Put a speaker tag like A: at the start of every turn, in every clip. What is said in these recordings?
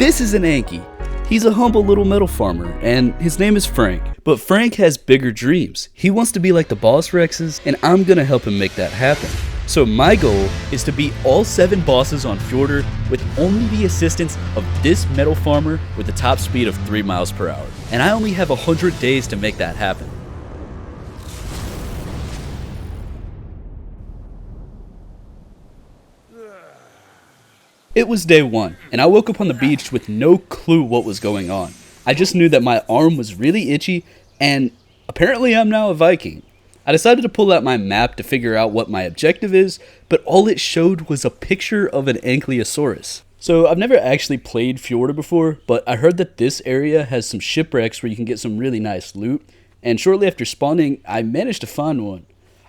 A: This is an anky. He's a humble little metal farmer, and his name is Frank. But Frank has bigger dreams. He wants to be like the boss Rexes, and I'm gonna help him make that happen. So my goal is to beat all 7 bosses on Fjordur with only the assistance of this metal farmer with a top speed of 3 miles per hour. And I only have 100 days to make that happen. It was day 1, and I woke up on the beach with no clue what was going on. I just knew that my arm was really itchy, and apparently I'm now a Viking. I decided to pull out my map to figure out what my objective is, but all it showed was a picture of an ankylosaurus. So I've never actually played Fjordur before, but I heard that this area has some shipwrecks where you can get some really nice loot, and shortly after spawning, I managed to find one.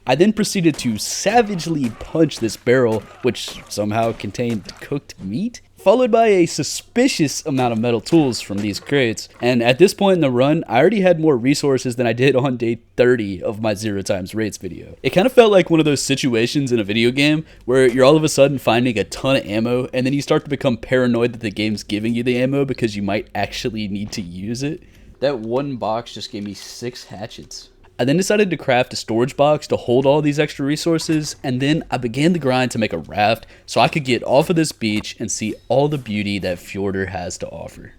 A: I then proceeded to savagely punch this barrel, which somehow contained cooked meat, followed by a suspicious amount of metal tools from these crates. And at this point in the run, I already had more resources than I did on day 30 of my 0 times rates video. It kind of felt like one of those situations in a video game where you're all of a sudden finding a ton of ammo, and then you start to become paranoid that the game's giving you the ammo because you might actually need to use it. That one box just gave me 6 hatchets. I then decided to craft a storage box to hold all these extra resources, and then I began the grind to make a raft so I could get off of this beach and see all the beauty that Fjordur has to offer.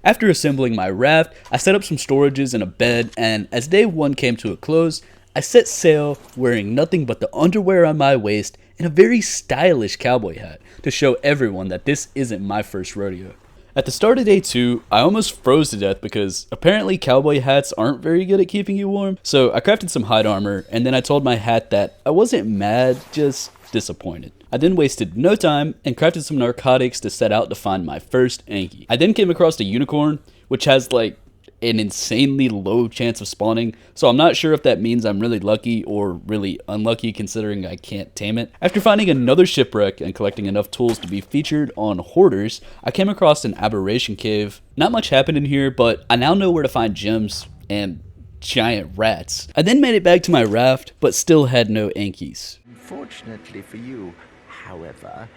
A: After assembling my raft, I set up some storages and a bed, and as day 1 came to a close, I set sail wearing nothing but the underwear on my waist and a very stylish cowboy hat to show everyone that this isn't my first rodeo. At the start of day 2, I almost froze to death because apparently cowboy hats aren't very good at keeping you warm, so I crafted some hide armor, and then I told my hat that I wasn't mad, just disappointed. I then wasted no time and crafted some narcotics to set out to find my first anky. I then came across a unicorn, which has like an insanely low chance of spawning, so I'm not sure if that means I'm really lucky or really unlucky considering I can't tame it. After finding another shipwreck and collecting enough tools to be featured on Hoarders, I came across an aberration cave. Not much happened in here, but I now know where to find gems and giant rats. I then made it back to my raft, but still had no ankies.
B: Unfortunately for you, however,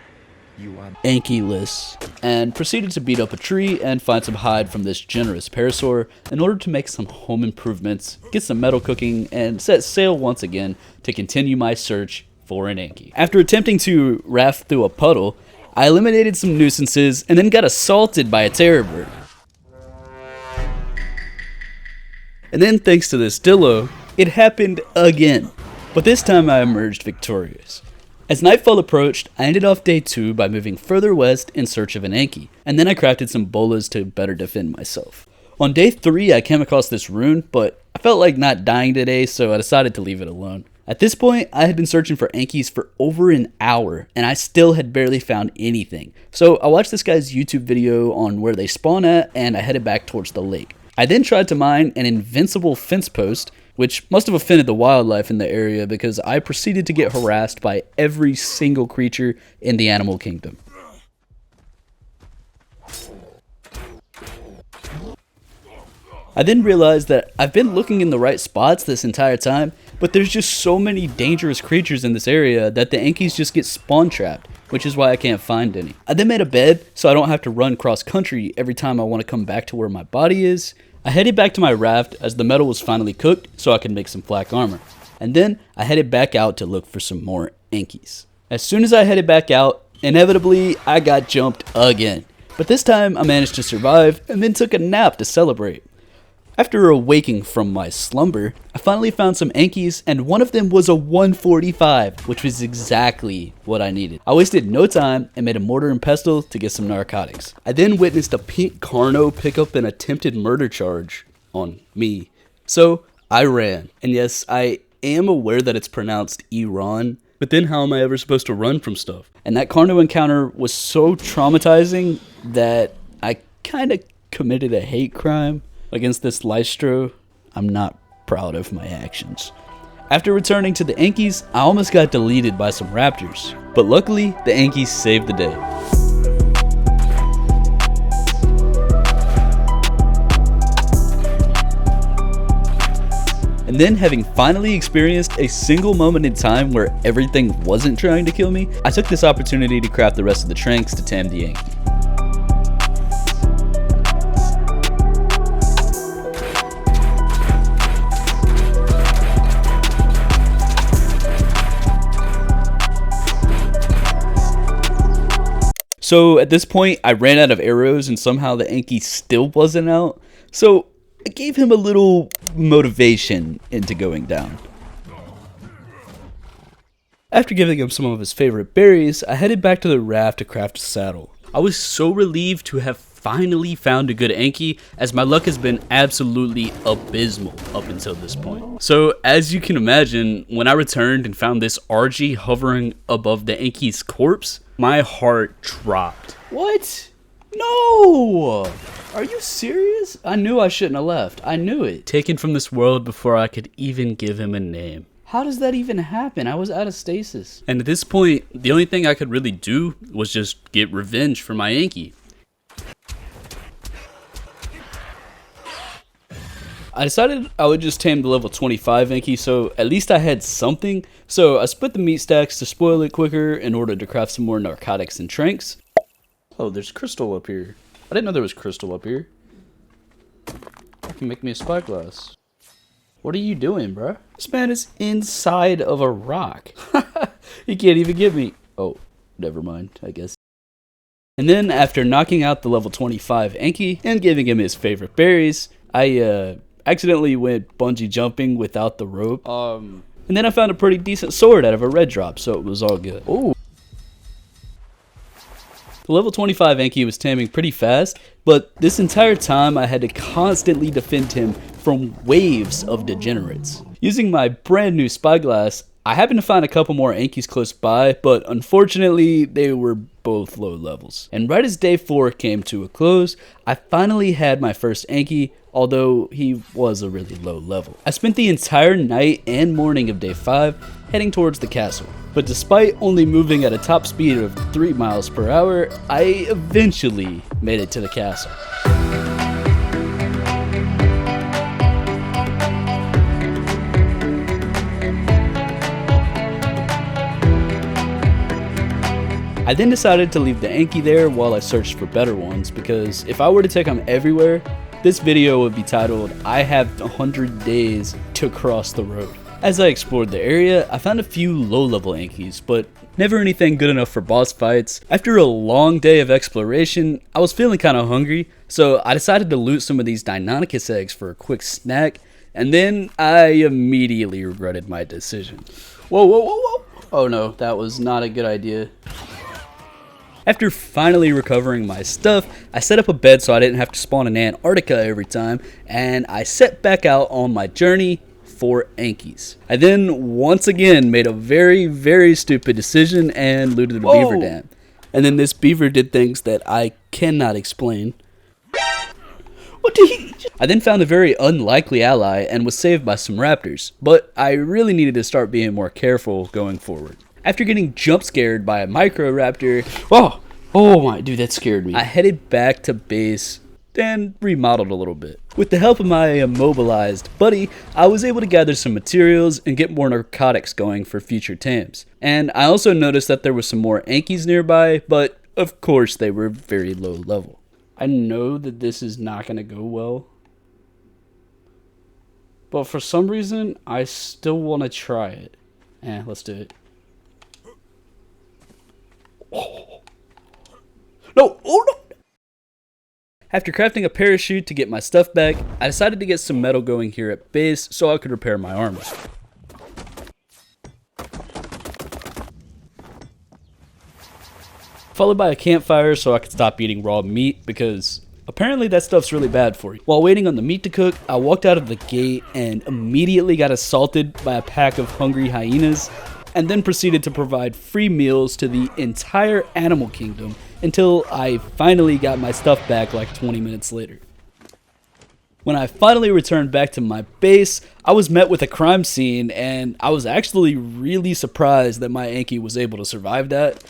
B: you are
A: ankyless, and proceeded to beat up a tree and find some hide from this generous parasaur in order to make some home improvements, get some metal cooking, and set sail once again to continue my search for an anky. After attempting to raft through a puddle, I eliminated some nuisances and then got assaulted by a terror bird. And then thanks to this dillo, it happened again, but this time I emerged victorious. As nightfall approached, I ended off day 2 by moving further west in search of an anky, and then I crafted some bolas to better defend myself. On day 3, I came across this rune, but I felt like not dying today, so I decided to leave it alone. At this point, I had been searching for ankies for over an hour, and I still had barely found anything. So I watched this guy's YouTube video on where they spawn at, and I headed back towards the lake. I then tried to mine an invincible fence post, which must have offended the wildlife in the area because I proceeded to get harassed by every single creature in the animal kingdom. I then realized that I've been looking in the right spots this entire time, but there's just so many dangerous creatures in this area that the ankies just get spawn trapped, which is why I can't find any. I then made a bed so I don't have to run cross country every time I want to come back to where my body is. I headed back to my raft as the metal was finally cooked so I could make some flak armor. And then I headed back out to look for some more ankies. As soon as I headed back out, inevitably I got jumped again. But this time I managed to survive and then took a nap to celebrate. After awaking from my slumber, I finally found some ankies, and one of them was a 145, which was exactly what I needed. I wasted no time and made a mortar and pestle to get some narcotics. I then witnessed a pink carno pick up an attempted murder charge on me. So I ran. And yes, I am aware that it's pronounced Iran, but then how am I ever supposed to run from stuff? And that carno encounter was so traumatizing that I kind of committed a hate crime against this Lystro. I'm not proud of my actions. After returning to the ankies, I almost got deleted by some raptors, but luckily the ankies saved the day. And And then, having finally experienced a single moment in time where everything wasn't trying to kill me, I took this opportunity to craft the rest of the tranks to tame the anky. So at this point, I ran out of arrows and somehow the anky still wasn't out. So I gave him a little motivation into going down. After giving him some of his favorite berries, I headed back to the raft to craft a saddle. I was so relieved to have finally found a good anky, as my luck has been absolutely abysmal up until this point. So as you can imagine, when I returned and found this RG hovering above the anky's corpse, my heart dropped. What? No! Are you serious? I knew I shouldn't have left. I knew it. Taken from this world before I could even give him a name. How does that even happen? I was out of stasis. And at this point, the only thing I could really do was just get revenge for my anky. I decided I would just tame the level 25 anky, so at least I had something. So I split the meat stacks to spoil it quicker in order to craft some more narcotics and tranks. Oh, there's crystal up here. I didn't know there was crystal up here. That can make me a spyglass. What are you doing, bruh? This man is inside of a rock. He can't even get me. Oh, never mind, I guess. And then after knocking out the level 25 anky and giving him his favorite berries, I accidentally went bungee jumping without the rope. And then I found a pretty decent sword out of a red drop, so it was all good. Ooh. The level 25 anky was taming pretty fast, but this entire time I had to constantly defend him from waves of degenerates. Using my brand new spyglass, I happened to find a couple more ankys close by, but unfortunately they were both low levels. And right as day 4 came to a close, I finally had my first anky, although he was a really low level. I spent the entire night and morning of day 5 heading towards the castle. But despite only moving at a top speed of 3 miles per hour, I eventually made it to the castle. I then decided to leave the anky there while I searched for better ones, because if I were to take them everywhere, this video would be titled, "I have 100 days to cross the road." As I explored the area, I found a few low-level ankys, but never anything good enough for boss fights. After a long day of exploration, I was feeling kind of hungry, so I decided to loot some of these Deinonychus eggs for a quick snack, and then I immediately regretted my decision. Whoa, whoa, whoa, whoa! Oh no, that was not a good idea. After finally recovering my stuff, I set up a bed so I didn't have to spawn in Antarctica every time, and I set back out on my journey for ankys. I then once again made a very, very stupid decision and looted the beaver dam. And then this beaver did things that I cannot explain. What did he? I then found a very unlikely ally and was saved by some raptors, but I really needed to start being more careful going forward. After getting jump scared by a microraptor, oh my, dude, that scared me. I headed back to base and remodeled a little bit. With the help of my immobilized buddy, I was able to gather some materials and get more narcotics going for future tames. And I also noticed that there was some more ankys nearby, but of course they were very low level. I know that this is not going to go well, but for some reason, I still want to try it. Let's do it. No, oh no! After crafting a parachute to get my stuff back, I decided to get some metal going here at base so I could repair my armor. Followed by a campfire so I could stop eating raw meat, because apparently that stuff's really bad for you. While waiting on the meat to cook, I walked out of the gate and immediately got assaulted by a pack of hungry hyenas, and then proceeded to provide free meals to the entire animal kingdom until I finally got my stuff back like 20 minutes later. When I finally returned back to my base, I was met with a crime scene, and I was actually really surprised that my anky was able to survive that.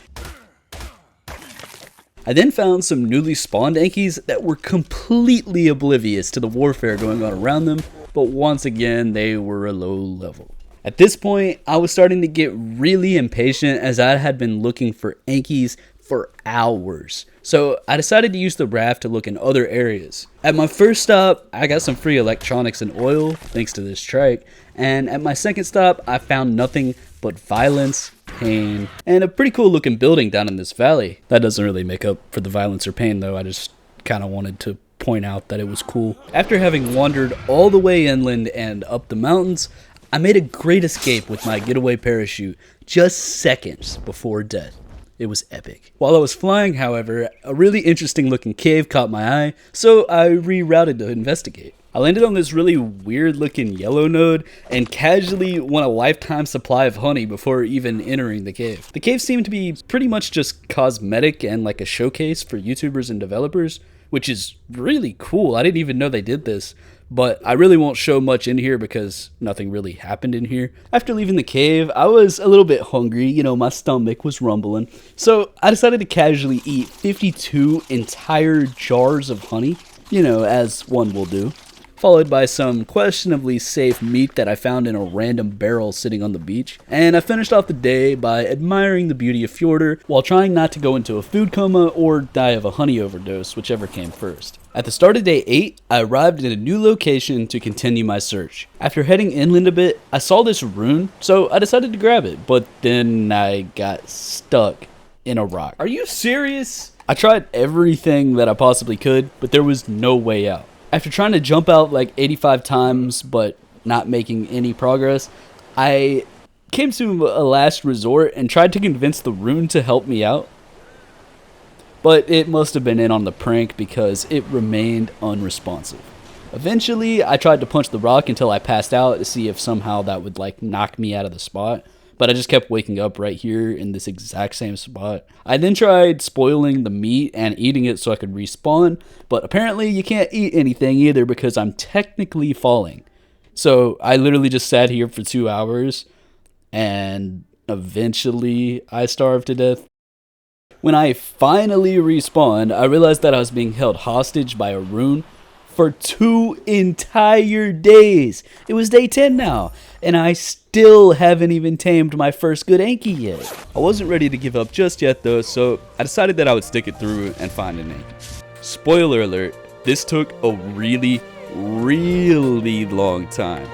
A: I then found some newly spawned ankys that were completely oblivious to the warfare going on around them, but once again, they were a low level. At this point, I was starting to get really impatient as I had been looking for anky's for hours. So I decided to use the raft to look in other areas. At my first stop, I got some free electronics and oil, thanks to this trike. And at my second stop, I found nothing but violence, pain, and a pretty cool looking building down in this valley. That doesn't really make up for the violence or pain though, I just kind of wanted to point out that it was cool. After having wandered all the way inland and up the mountains, I made a great escape with my getaway parachute just seconds before death. It was epic. While I was flying, however, a really interesting looking cave caught my eye, so I rerouted to investigate. I landed on this really weird looking yellow node and casually won a lifetime supply of honey before even entering the cave. The cave seemed to be pretty much just cosmetic and like a showcase for YouTubers and developers, which is really cool. I didn't even know they did this. But I really won't show much in here because nothing really happened in here. After leaving the cave, I was a little bit hungry. You know, my stomach was rumbling. So I decided to casually eat 52 entire jars of honey, you know, as one will do. Followed by some questionably safe meat that I found in a random barrel sitting on the beach. And I finished off the day by admiring the beauty of Fjordur while trying not to go into a food coma or die of a honey overdose, whichever came first. At the start of day 8, I arrived at a new location to continue my search. After heading inland a bit, I saw this rune, so I decided to grab it, but then I got stuck in a rock. Are you serious? I tried everything that I possibly could, but there was no way out. After trying to jump out like 85 times, but not making any progress, I came to a last resort and tried to convince the rune to help me out. But it must have been in on the prank because it remained unresponsive. Eventually, I tried to punch the rock until I passed out to see if somehow that would like knock me out of the spot. But I just kept waking up right here in this exact same spot. I then tried spoiling the meat and eating it so I could respawn, but apparently you can't eat anything either because I'm technically falling. So I literally just sat here for 2 hours and eventually I starved to death. When I finally respawned, I realized that I was being held hostage by a rune for 2 entire days. It was day 10 now, and I still haven't even tamed my first good anky yet. I wasn't ready to give up just yet though, so I decided that I would stick it through and find an anky. Spoiler alert, this took a really long time.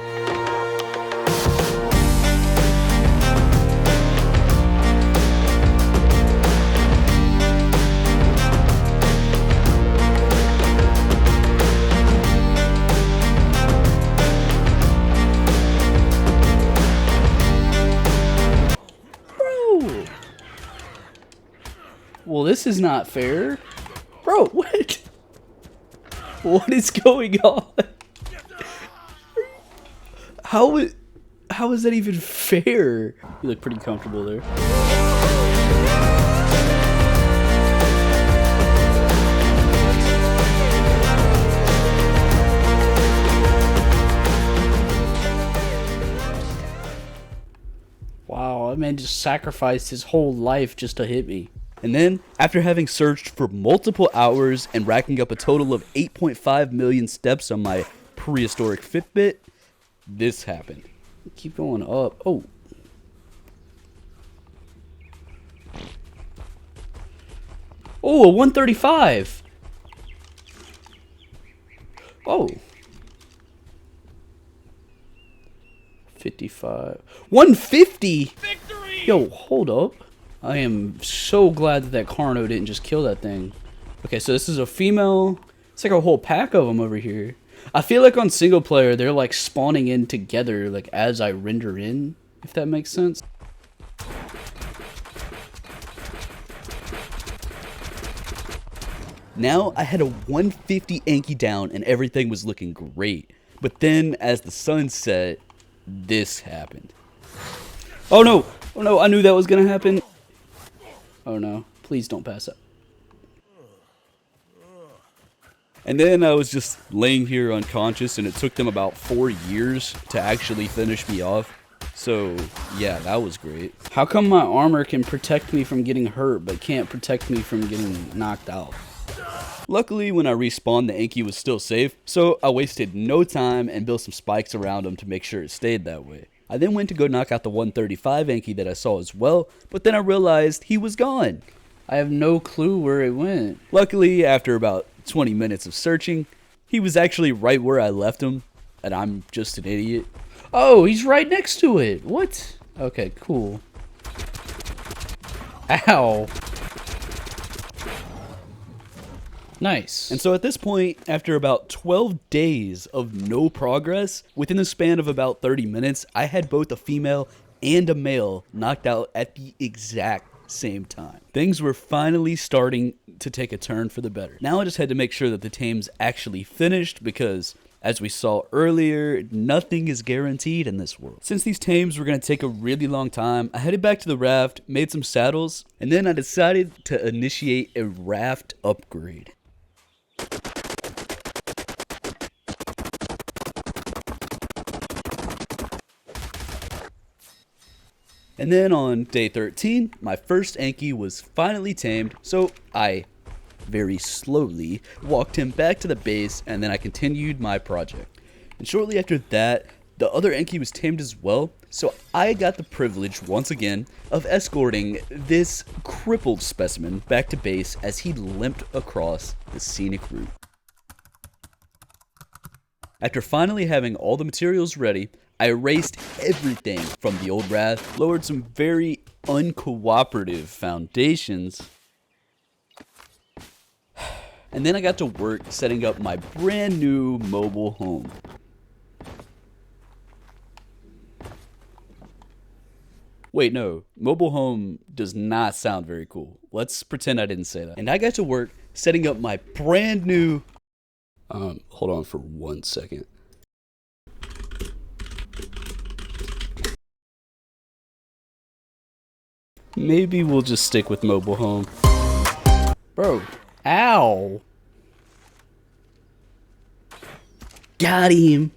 A: Well, this is not fair. Bro, what? What is going on? How is that even fair? You look pretty comfortable there. Wow, that man just sacrificed his whole life just to hit me. And then, after having searched for multiple hours and racking up a total of 8.5 million steps on my prehistoric Fitbit, this happened. Keep going up. Oh. Oh, a 135. Oh. 55. 150? Victory! Yo, hold up. I am so glad that Carno didn't just kill that thing. Okay, so this is a female. It's like a whole pack of them over here. I feel like on single player, they're like spawning in together, like as I render in, if that makes sense. Now I had a 150 anky down and everything was looking great. But then as the sun set, this happened. Oh no! Oh no, I knew that was gonna happen. Oh no, please don't pass up. And then I was just laying here unconscious and it took them about 4 years to actually finish me off. So yeah, that was great. How come my armor can protect me from getting hurt but can't protect me from getting knocked out? Luckily, when I respawned, the anky was still safe, so I wasted no time and built some spikes around him to make sure it stayed that way. I then went to go knock out the 135 anky that I saw as well, but then I realized he was gone.
C: I have no clue where it went.
A: Luckily, after about 20 minutes of searching, he was actually right where I left him, and I'm just an idiot.
C: Oh, he's right next to it. What? Okay, cool. Ow. Nice.
A: And so at this point, after about 12 days of no progress, within the span of about 30 minutes, I had both a female and a male knocked out at the exact same time. Things were finally starting to take a turn for the better. Now I just had to make sure that the tame's actually finished because, as we saw earlier, nothing is guaranteed in this world. Since these tames were going to take a really long time, I headed back to the raft, made some saddles, and then I decided to initiate a raft upgrade. And then on day 13, my first anky was finally tamed, so I very slowly walked him back to the base, and then I continued my project. And shortly after that, the other anky was tamed as well, so I got the privilege once again of escorting this crippled specimen back to base as he limped across the scenic route. After finally having all the materials ready, I erased everything from the old raft, lowered some very uncooperative foundations, and then I got to work setting up my brand new mobile home. Wait, no, mobile home does not sound very cool. Let's pretend I didn't say that. And I got to work setting up my brand new... hold on for 1 second. Maybe we'll just stick with mobile home.
C: Bro, ow.
A: Got him.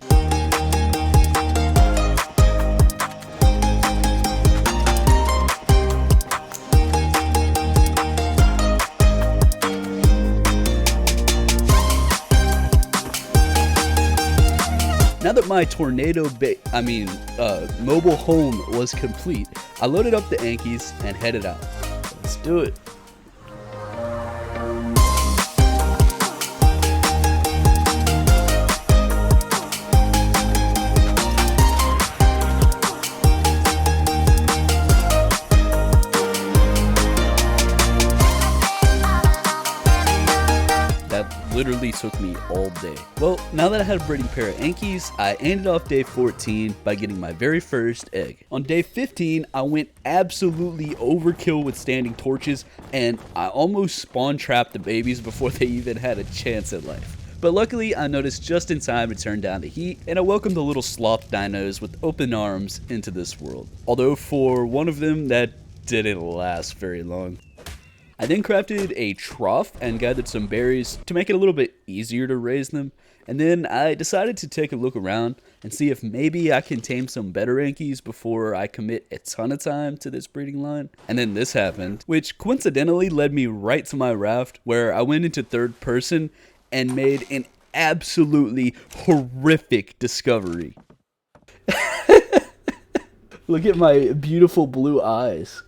A: Now that my mobile home was complete, I loaded up the Ankys and headed out. Let's do it. Literally took me all day. Well, now that I had a breeding pair of Ankys, I ended off day 14 by getting my very first egg. On day 15, I went absolutely overkill with standing torches, and I almost spawn trapped the babies before they even had a chance at life. But luckily, I noticed just in time to turn down the heat, and I welcomed the little sloth dinos with open arms into this world. Although for one of them, that didn't last very long. I then crafted a trough and gathered some berries to make it a little bit easier to raise them, and then I decided to take a look around and see if maybe I can tame some better Ankys before I commit a ton of time to this breeding line. And then this happened, which coincidentally led me right to my raft, where I went into third person and made an absolutely horrific discovery. Look at my beautiful blue eyes.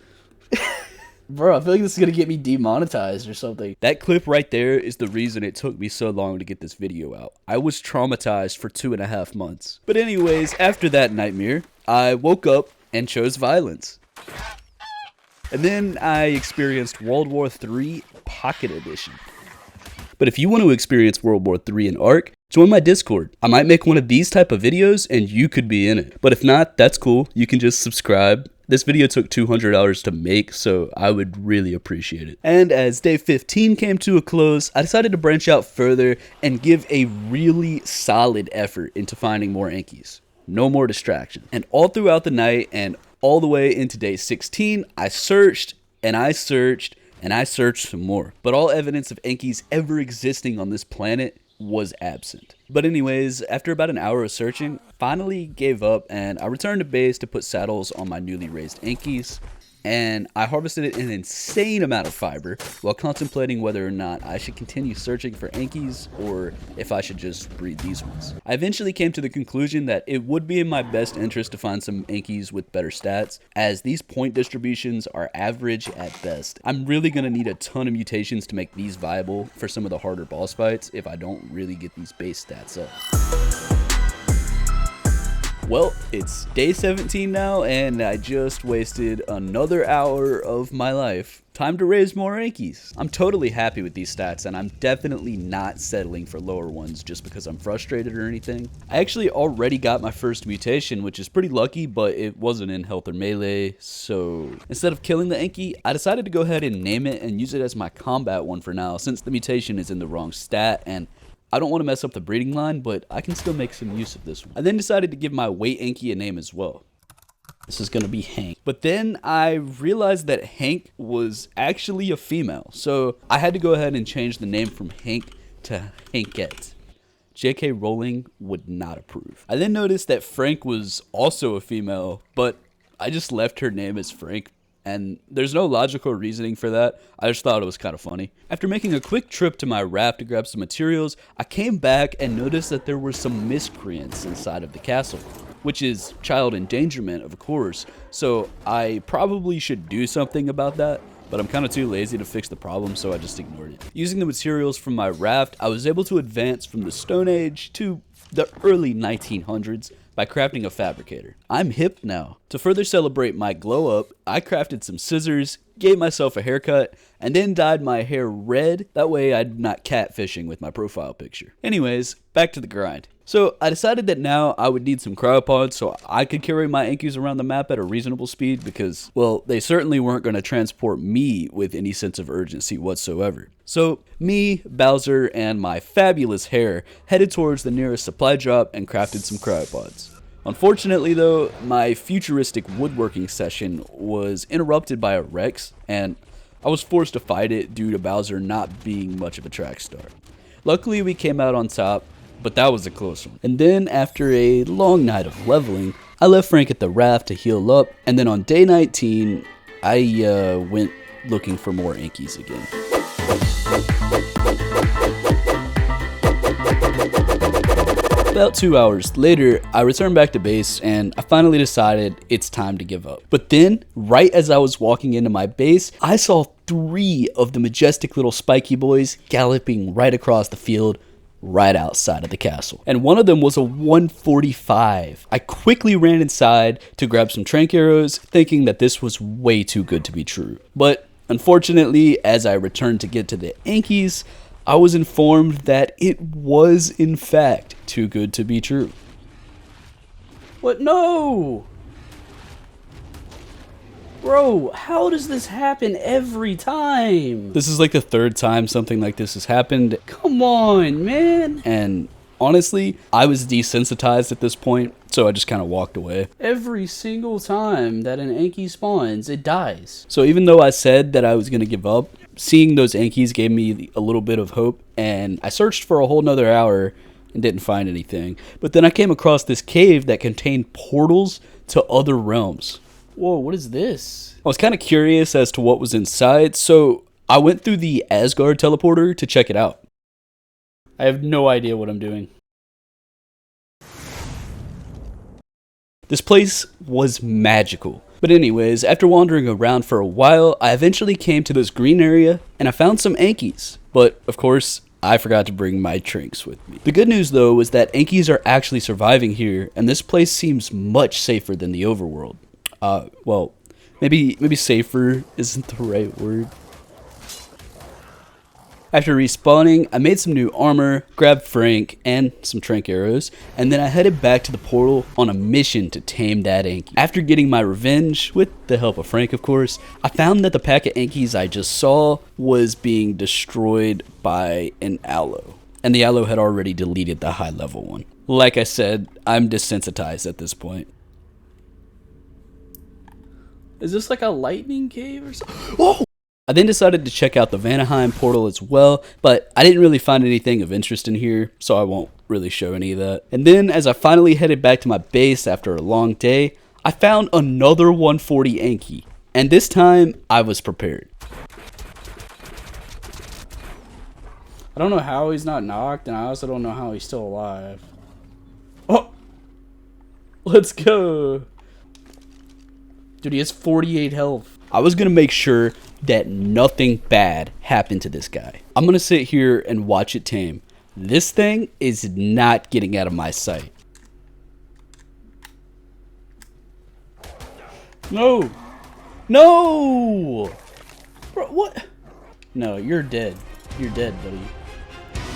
C: Bro, I feel like this is going to get me demonetized or something.
A: That clip right there is the reason it took me so long to get this video out. I was traumatized for 2.5 months. But anyways, after that nightmare, I woke up and chose violence. And then I experienced World War III Pocket Edition. But if you want to experience World War III in Ark, join my Discord. I might make one of these type of videos and you could be in it. But if not, that's cool. You can just subscribe. This video took $200 to make, so I would really appreciate it. And as day 15 came to a close, I decided to branch out further and give a really solid effort into finding more Ankys. No more distraction. And all throughout the night and all the way into day 16, I searched and I searched and I searched some more. But all evidence of Ankys ever existing on this planet was absent. But anyways, after about an hour of searching, finally gave up and I returned to base to put saddles on my newly raised Ankys. and I harvested an insane amount of fiber while contemplating whether or not I should continue searching for Ankys or if I should just breed these ones. I eventually came to the conclusion that it would be in my best interest to find some Ankys with better stats, as these point distributions are average at best. I'm really going to need a ton of mutations to make these viable for some of the harder boss fights if I don't really get these base stats up. Well, it's day 17 now, and I just wasted another hour of my life. Time to raise more Ankys. I'm totally happy with these stats, and I'm definitely not settling for lower ones just because I'm frustrated or anything. I actually already got my first mutation, which is pretty lucky, but it wasn't in health or melee, so instead of killing the Anky, I decided to go ahead and name it and use it as my combat one for now, since the mutation is in the wrong stat, and I don't want to mess up the breeding line, but I can still make some use of this one. I then decided to give my weight Anky a name as well. This is going to be Hank. But then I realized that Hank was actually a female, so I had to go ahead and change the name from Hank to Hankette. J.K. Rowling would not approve. I then noticed that Frank was also a female, but I just left her name as Frank. And there's no logical reasoning for that. I just thought it was kind of funny. After making a quick trip to my raft to grab some materials, I came back and noticed that there were some miscreants inside of the castle, which is child endangerment, of course. So I probably should do something about that, but I'm kind of too lazy to fix the problem, so I just ignored it. Using the materials from my raft, I was able to advance from the Stone Age to the early 1900s by crafting a fabricator. I'm hip now. To further celebrate my glow up, I crafted some scissors, gave myself a haircut, and then dyed my hair red. That way I'm not catfishing with my profile picture. Anyways, back to the grind. So I decided that now I would need some cryopods so I could carry my Ankys around the map at a reasonable speed because, well, they certainly weren't going to transport me with any sense of urgency whatsoever. So me, Bowser, and my fabulous hair headed towards the nearest supply drop and crafted some cryopods. Unfortunately though, my futuristic woodworking session was interrupted by a Rex, and I was forced to fight it due to Bowser not being much of a track star. Luckily we came out on top, but that was a close one. And then after a long night of leveling, I left Frank at the raft to heal up, and then on day 19, I went looking for more Ankys again. About 2 hours later, I returned back to base and I finally decided it's time to give up. But then, right as I was walking into my base, I saw 3 of the majestic little spiky boys galloping right across the field right outside of the castle. And one of them was a 145. I quickly ran inside to grab some trank arrows, thinking that this was way too good to be true. But unfortunately, as I returned to get to the Ankys, I was informed that it was in fact too good to be true.
C: What? No! Bro, how does this happen every time?
A: This is like the 3rd time something like this has happened.
C: Come on, man.
A: And honestly, I was desensitized at this point, so I just kind of walked away.
C: Every single time that an Anky spawns, it dies.
A: So even though I said that I was going to give up, seeing those Ankys gave me a little bit of hope, and I searched for a whole nother hour and didn't find anything. But then I came across this cave that contained portals to other realms.
C: Whoa, what is this?
A: I was kind of curious as to what was inside, so I went through the Asgard teleporter to check it out.
C: I have no idea what I'm doing.
A: This place was magical. But anyways, after wandering around for a while, I eventually came to this green area and I found some Ankys. But of course, I forgot to bring my trinks with me. The good news though is that Ankys are actually surviving here, and this place seems much safer than the overworld. Well, maybe safer isn't the right word. After respawning, I made some new armor, grabbed Frank and some trank arrows, and then I headed back to the portal on a mission to tame that Anky. After getting my revenge, with the help of Frank of course, I found that the pack of Ankys I just saw was being destroyed by an allo. And the allo had already deleted the high level one. Like I said, I'm desensitized at this point.
C: Is this like a lightning cave or something?
A: Oh! I then decided to check out the Vanaheim portal as well, but I didn't really find anything of interest in here, so I won't really show any of that. And then as I finally headed back to my base after a long day, I found another 140 Anky, And this time, I was prepared.
C: I don't know how he's not knocked, and I also don't know how he's still alive. Oh! Let's go! Dude, he has 48 health.
A: I was going to make sure that nothing bad happened to this guy. I'm going to sit here and watch it tame. This thing is not getting out of my sight.
C: No! No! Bro, what? No, you're dead. You're dead, buddy.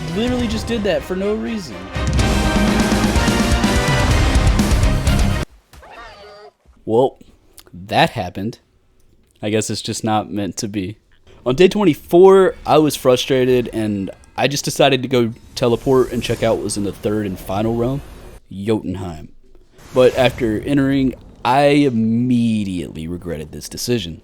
C: You literally just did that for no reason.
A: Well, that happened. I guess it's just not meant to be. On day 24, I was frustrated and I just decided to go teleport and check out what was in the third and final realm, Jotunheim. But after entering, I immediately regretted this decision.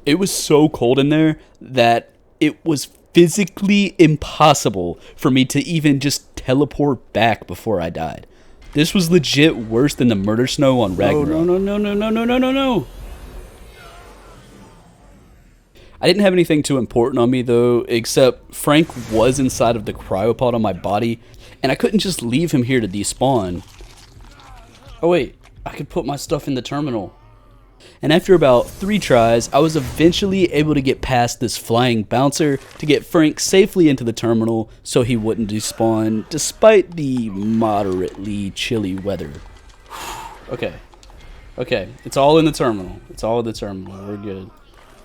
A: It was so cold in there that it was physically impossible for me to even just teleport back before I died. This was legit worse than the murder snow on Ragnarok.
C: No.
A: I didn't have anything too important on me though, except Frank was inside of the cryopod on my body, and I couldn't just leave him here to despawn.
C: Oh wait, I could put my stuff in the terminal.
A: And after about 3 tries, I was eventually able to get past this flying bouncer to get Frank safely into the terminal so he wouldn't despawn despite the moderately chilly weather.
C: Okay, it's all in the terminal. It's all in the terminal. We're good.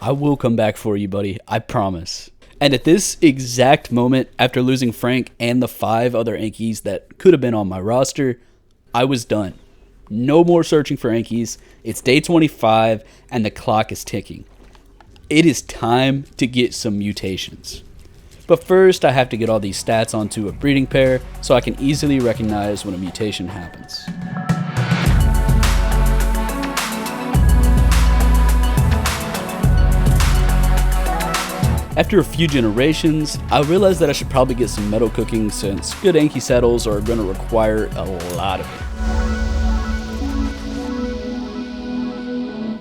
A: I will come back for you, buddy. I promise. And at this exact moment, after losing Frank and the 5 other Ankys that could have been on my roster, I was done. No more searching for Ankys. It's day 25 and the clock is ticking. It is time to get some mutations. But first, I have to get all these stats onto a breeding pair so I can easily recognize when a mutation happens. After a few generations, I realized that I should probably get some metal cooking since good Anky saddles are going to require a lot of it.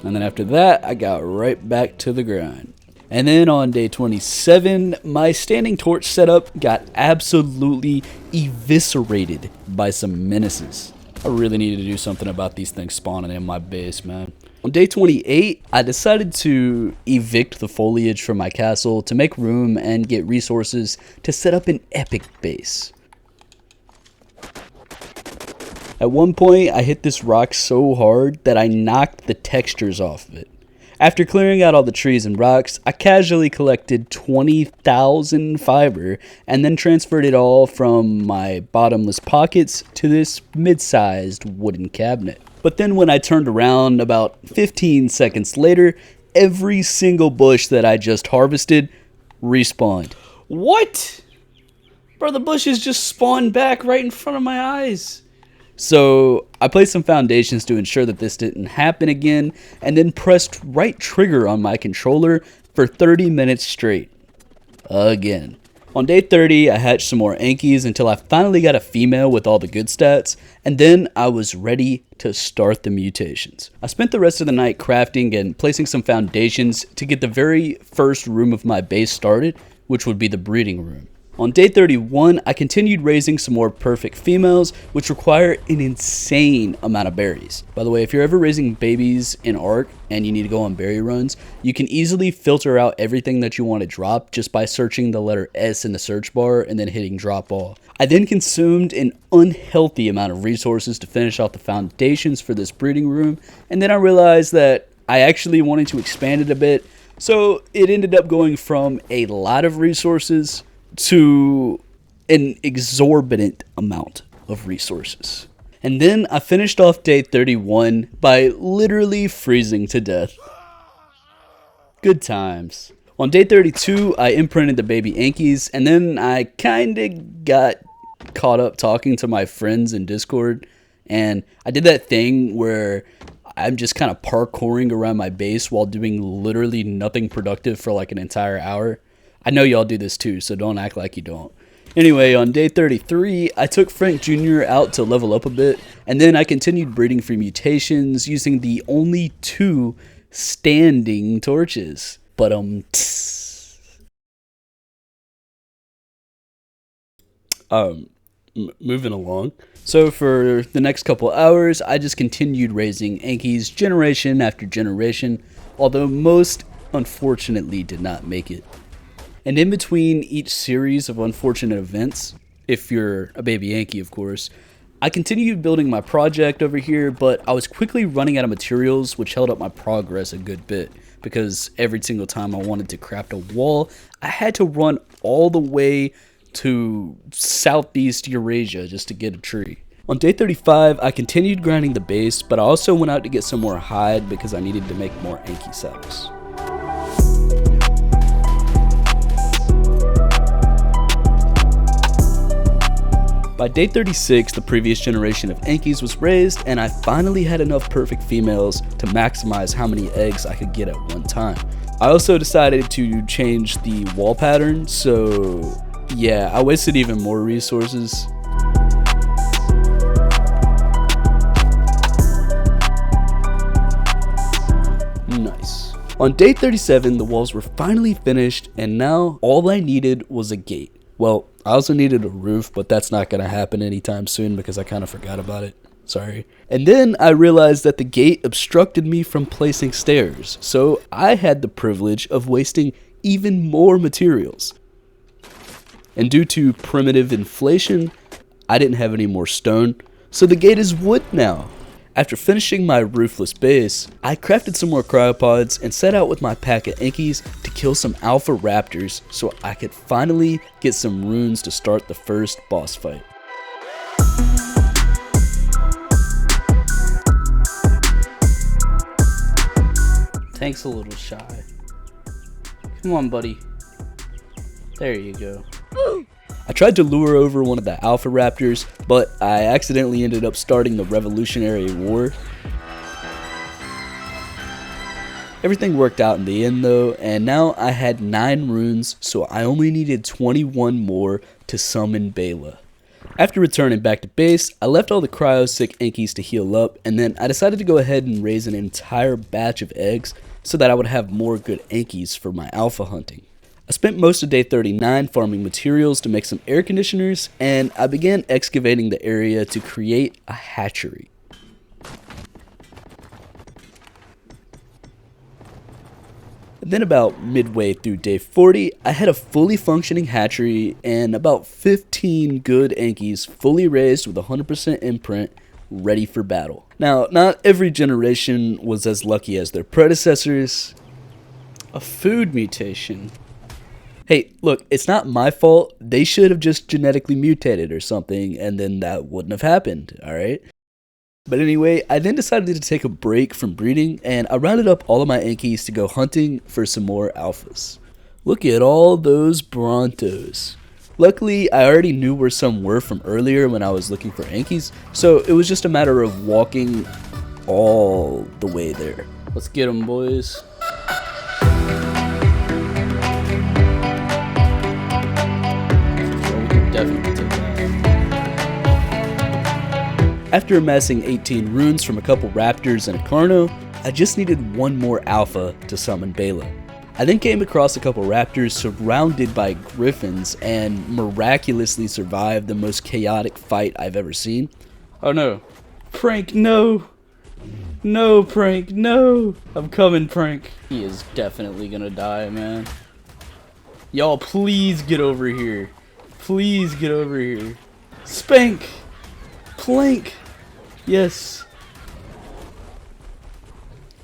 A: And then after that, I got right back to the grind. And then on day 27, my standing torch setup got absolutely eviscerated by some menaces. I really needed to do something about these things spawning in my base, man. On day 28, I decided to evict the foliage from my castle to make room and get resources to set up an epic base. At one point, I hit this rock so hard that I knocked the textures off of it. After clearing out all the trees and rocks, I casually collected 20,000 fiber and then transferred it all from my bottomless pockets to this mid-sized wooden cabinet. But then when I turned around about 15 seconds later, every single bush that I just harvested respawned.
C: What? Bro, the bushes just spawned back right in front of my eyes.
A: So I placed some foundations to ensure that this didn't happen again, and then pressed right trigger on my controller for 30 minutes straight. Again. On day 30, I hatched some more Ankys until I finally got a female with all the good stats, and then I was ready to start the mutations. I spent the rest of the night crafting and placing some foundations to get the very first room of my base started, which would be the breeding room. On day 31, I continued raising some more perfect females, which require an insane amount of berries. By the way, if you're ever raising babies in Ark and you need to go on berry runs, you can easily filter out everything that you want to drop just by searching the letter S in the search bar and then hitting drop all. I then consumed an unhealthy amount of resources to finish off the foundations for this breeding room, and then I realized that I actually wanted to expand it a bit, so it ended up going from a lot of resources to an exorbitant amount of resources. And then I finished off day 31 by literally freezing to death. Good times. On day 32, I imprinted the baby Ankys, and then I kinda got caught up talking to my friends in Discord, and I did that thing where I'm just kind of parkouring around my base while doing literally nothing productive for like an entire hour. I know y'all do this too, so don't act like you don't. Anyway, on day 33, I took Frank Jr. out to level up a bit, and then I continued breeding for mutations using the only 2 standing torches. But moving along. So for the next couple hours, I just continued raising Ankys generation after generation, although most unfortunately did not make it. And in between each series of unfortunate events, if you're a baby Anky of course, I continued building my project over here, but I was quickly running out of materials, which held up my progress a good bit, because every single time I wanted to craft a wall, I had to run all the way to Southeast Eurasia just to get a tree. On day 35, I continued grinding the base, but I also went out to get some more hide because I needed to make more Anky saddles. By day 36, the previous generation of Ankys was raised, and I finally had enough perfect females to maximize how many eggs I could get at one time. I also decided to change the wall pattern, so yeah, I wasted even more resources. Nice. On day 37, the walls were finally finished, and now all I needed was a gate. Well, I also needed a roof, but that's not going to happen anytime soon because I kind of forgot about it. Sorry. And then I realized that the gate obstructed me from placing stairs, so I had the privilege of wasting even more materials. And due to primitive inflation, I didn't have any more stone, so the gate is wood now. After finishing my roofless base, I crafted some more cryopods and set out with my pack of Ankys to kill some alpha raptors so I could finally get some runes to start the first boss fight.
C: Tank's a little shy. Come on, buddy. There you go.
A: I tried to lure over one of the alpha raptors, but I accidentally ended up starting the Revolutionary War. Everything worked out in the end though, and now I had 9 runes, so I only needed 21 more to summon Beyla. After returning back to base, I left all the cryo-sick Ankys to heal up, and then I decided to go ahead and raise an entire batch of eggs so that I would have more good Ankys for my alpha hunting. I spent most of day 39 farming materials to make some air conditioners, and I began excavating the area to create a hatchery. And then about midway through day 40, I had a fully functioning hatchery and about 15 good Ankys fully raised with 100% imprint, ready for battle. Now, not every generation was as lucky as their predecessors.
C: A food mutation.
A: Hey, look, it's not my fault. They should have just genetically mutated or something, and then that wouldn't have happened, alright? But anyway, I then decided to take a break from breeding, and I rounded up all of my Ankys to go hunting for some more alphas. Look at all those Brontos. Luckily, I already knew where some were from earlier when I was looking for Ankys, so it was just a matter of walking all the way there.
C: Let's get them, boys. Definitely take that.
A: After amassing 18 runes from a couple raptors and a Carno, I just needed one more alpha to summon Beyla. I then came across a couple raptors surrounded by griffins and miraculously survived the most chaotic fight I've ever seen.
C: Oh no. Prank, no! No, Prank, no! I'm coming, Prank. He is definitely gonna die, man. Y'all, please get over here. Please get over here. Spank! Plank! Yes.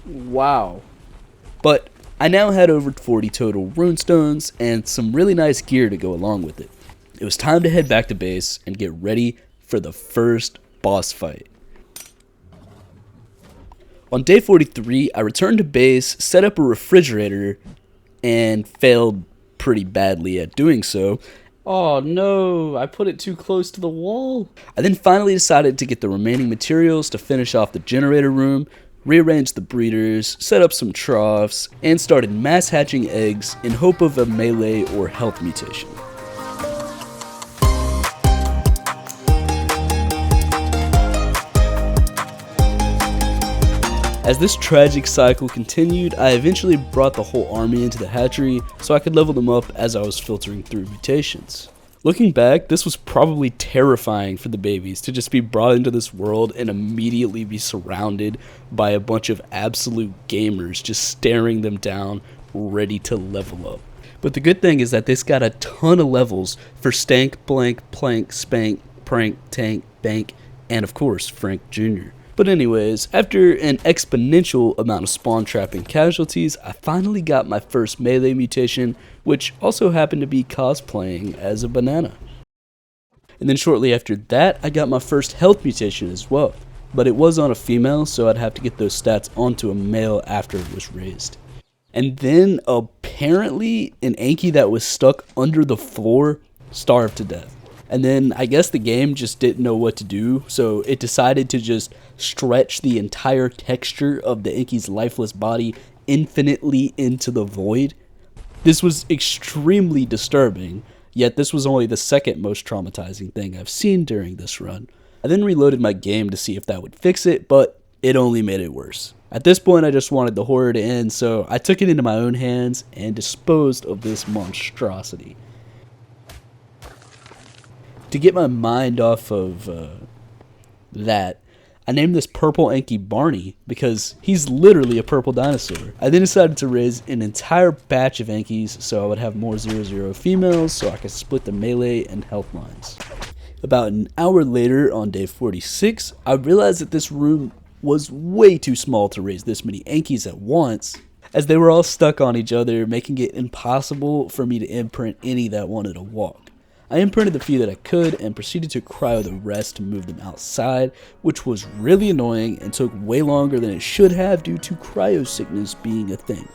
C: Wow.
A: But I now had over 40 total runestones and some really nice gear to go along with it. It was time to head back to base and get ready for the first boss fight. On day 43, I returned to base, set up a refrigerator, and failed pretty badly at doing so.
C: Oh no, I put it too close to the wall.
A: I then finally decided to get the remaining materials to finish off the generator room, rearrange the breeders, set up some troughs, and started mass hatching eggs in hope of a melee or health mutation. As this tragic cycle continued, I eventually brought the whole army into the hatchery so I could level them up as I was filtering through mutations. Looking back, this was probably terrifying for the babies to just be brought into this world and immediately be surrounded by a bunch of absolute gamers just staring them down, ready to level up. But the good thing is that this got a ton of levels for stank, blank, plank, spank, prank, tank, bank, and of course Frank Jr. But anyways, after an exponential amount of spawn trapping casualties, I finally got my first melee mutation, which also happened to be cosplaying as a banana. And then shortly after that, I got my first health mutation as well, but it was on a female, so I'd have to get those stats onto a male after it was raised. And then apparently an anky that was stuck under the floor starved to death. And then I guess the game just didn't know what to do, so it decided to just stretch the entire texture of the anky's lifeless body infinitely into the void. This was extremely disturbing, yet this was only the second most traumatizing thing I've seen during this run. I then reloaded my game to see if that would fix it, but it only made it worse. At this point I just wanted the horror to end, so I took it into my own hands and disposed of this monstrosity. To get my mind off of that, I named this purple anky Barney because he's literally a purple dinosaur. I then decided to raise an entire batch of ankies so I would have more 0-0 females so I could split the melee and health lines. About an hour later on day 46, I realized that this room was way too small to raise this many ankies at once, as they were all stuck on each other, making it impossible for me to imprint any that wanted to walk. I imprinted the few that I could and proceeded to cryo the rest to move them outside, which was really annoying and took way longer than it should have due to cryo sickness being a thing.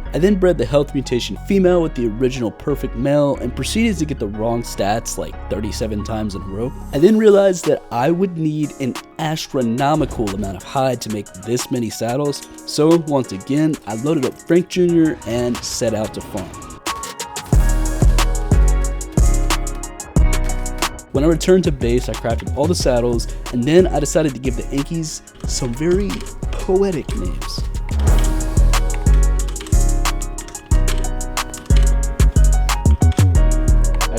A: I then bred the health mutation female with the original perfect male and proceeded to get the wrong stats like 37 times in a row. I then realized that I would need an astronomical amount of hide to make this many saddles, so once again I loaded up Frank Jr. and set out to farm. When I returned to base, I crafted all the saddles, and then I decided to give the ankies some very poetic names.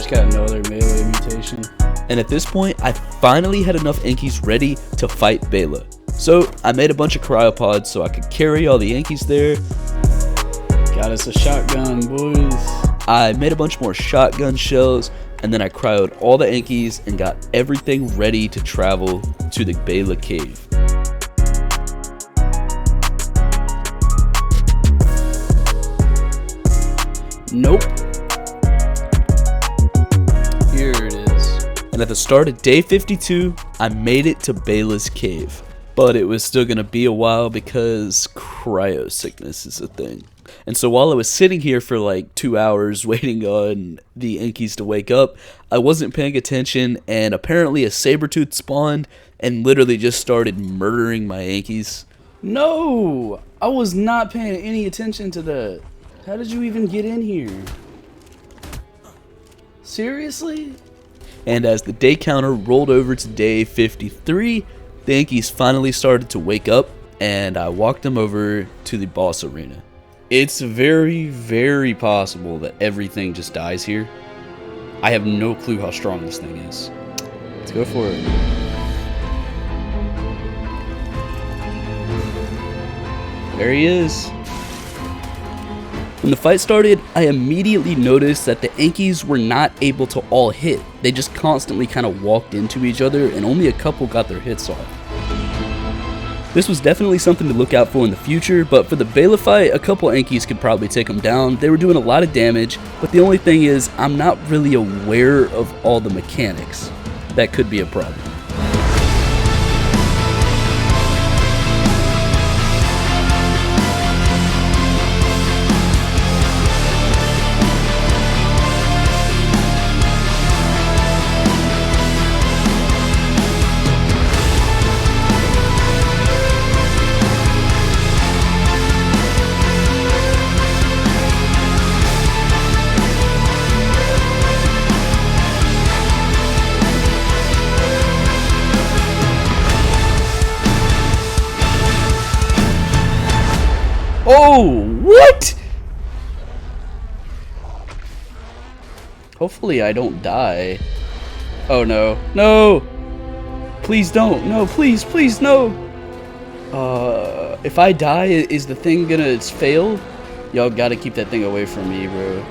C: Got another melee mutation.
A: And at this point, I finally had enough ankies ready to fight Beyla. So I made a bunch of cryopods so I could carry all the ankies there.
C: Got us a shotgun, boys.
A: I made a bunch more shotgun shells, and then I cryoed all the ankies and got everything ready to travel to the Beyla cave. Nope. And at the start of day 52, I made it to Beyla's cave. But it was still going to be a while because cryo sickness is a thing. And so while I was sitting here for like 2 hours waiting on the ankies to wake up, I wasn't paying attention, and apparently a saber-tooth spawned and literally just started murdering my ankies.
C: No! I was not paying any attention to that. How did you even get in here? Seriously?
A: And as the day counter rolled over to day 53, the ankies finally started to wake up, and I walked them over to the boss arena. It's very, very possible that everything just dies here. I have no clue how strong this thing is.
C: Let's go for it.
A: There he is. When the fight started, I immediately noticed that the ankies were not able to all hit. They just constantly kind of walked into each other, and only a couple got their hits off. This was definitely something to look out for in the future, but for the Beyla fight, a couple ankies could probably take them down. They were doing a lot of damage, but the only thing is, I'm not really aware of all the mechanics. That could be a problem.
C: Oh, what? Hopefully I don't die. Oh no. No! Please don't. No, please, please, no! If I die, is the thing gonna fail? Y'all gotta keep that thing away from me, bro.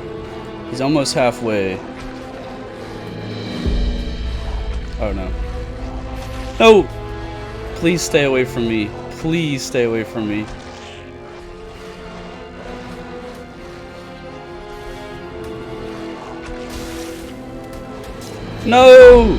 C: He's almost halfway. Oh no. No! Please stay away from me. Please stay away from me. No!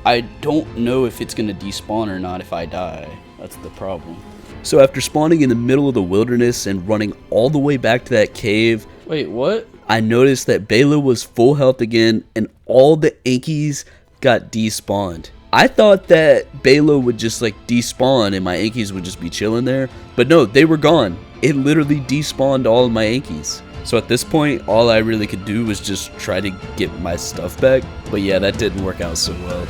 C: I don't know if it's gonna despawn or not if I die. That's the problem.
A: So after spawning in the middle of the wilderness and running all the way back to that cave,
C: Wait, what?
A: I noticed that Beyla was full health again and all the Ankies got despawned. I thought that Beyla would just like despawn and my Ankies would just be chilling there, but no, they were gone. It literally despawned all of my Ankies. So at this point, all I really could do was just try to get my stuff back, but yeah, that didn't work out so well.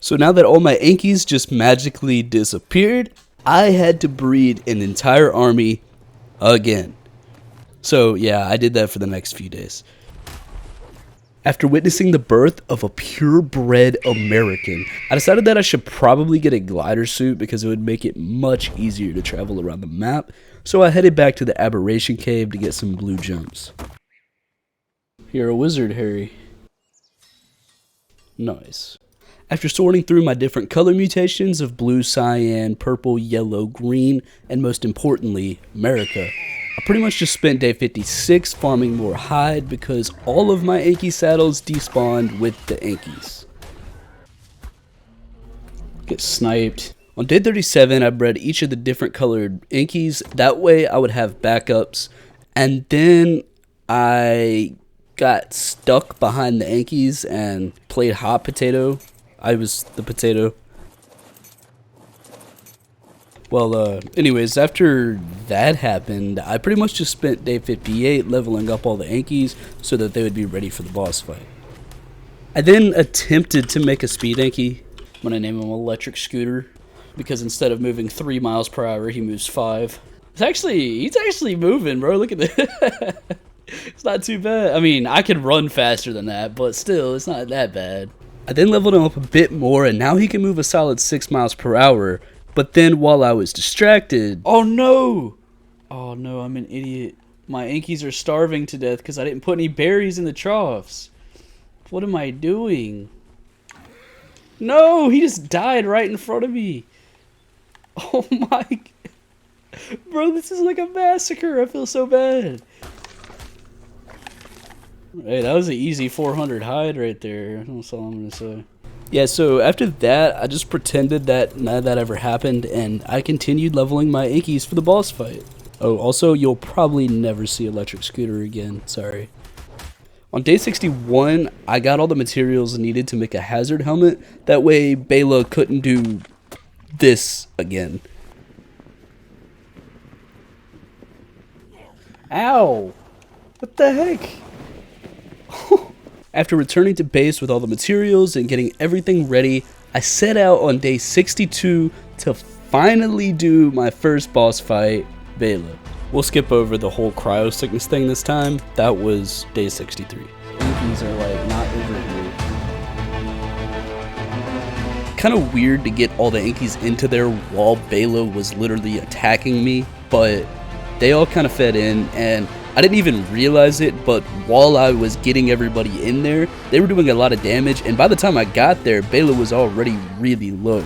A: So now that all my Ankies just magically disappeared, I had to breed an entire army again. So yeah, I did that for the next few days. After witnessing the birth of a purebred American, I decided that I should probably get a glider suit because it would make it much easier to travel around the map. So I headed back to the Aberration Cave to get some blue jumps.
C: You're a wizard, Harry.
A: Nice. After sorting through my different color mutations of blue, cyan, purple, yellow, green, and most importantly, America, I pretty much just spent day 56 farming more hide because all of my Anky saddles despawned with the Ankies.
C: Get sniped.
A: On day 37, I bred each of the different colored Ankies. That way I would have backups. And then I got stuck behind the Ankies and played hot potato. I was the potato. Well, anyways, after that happened, I pretty much just spent day 58 leveling up all the Ankies so that they would be ready for the boss fight. I then attempted to make a speed Anky.
C: I'm gonna name him Electric Scooter because instead of moving 3 miles per hour, he moves 5. He's actually moving, bro. Look at this. It's not too bad. I mean, I could run faster than that, but still, it's not that bad.
A: I then leveled him up a bit more, and now he can move a solid 6 miles per hour. But then while I was distracted...
C: Oh no! Oh no, I'm an idiot. My Ankies are starving to death because I didn't put any berries in the troughs. What am I doing? No, he just died right in front of me. Oh my... Bro, this is like a massacre. I feel so bad. Hey, that was an easy 400 hide right there. That's all I'm going to say.
A: Yeah, so after that, I just pretended that none of that ever happened, and I continued leveling my Ankies for the boss fight. Oh, also, you'll probably never see Electric Scooter again. Sorry. On day 61, I got all the materials needed to make a hazard helmet. That way, Beyla couldn't do this again.
C: Ow! What the heck?
A: After returning to base with all the materials and getting everything ready, I set out on day 62 to finally do my first boss fight, Beyla. We'll skip over the whole cryo sickness thing this time. That was day 63.
C: Ankies are like not over here.
A: Kind of weird to get all the Ankies into there while Beyla was literally attacking me, but they all kind of fed in, and I didn't even realize it, but while I was getting everybody in there, they were doing a lot of damage, and by the time I got there, Beyla was already really low.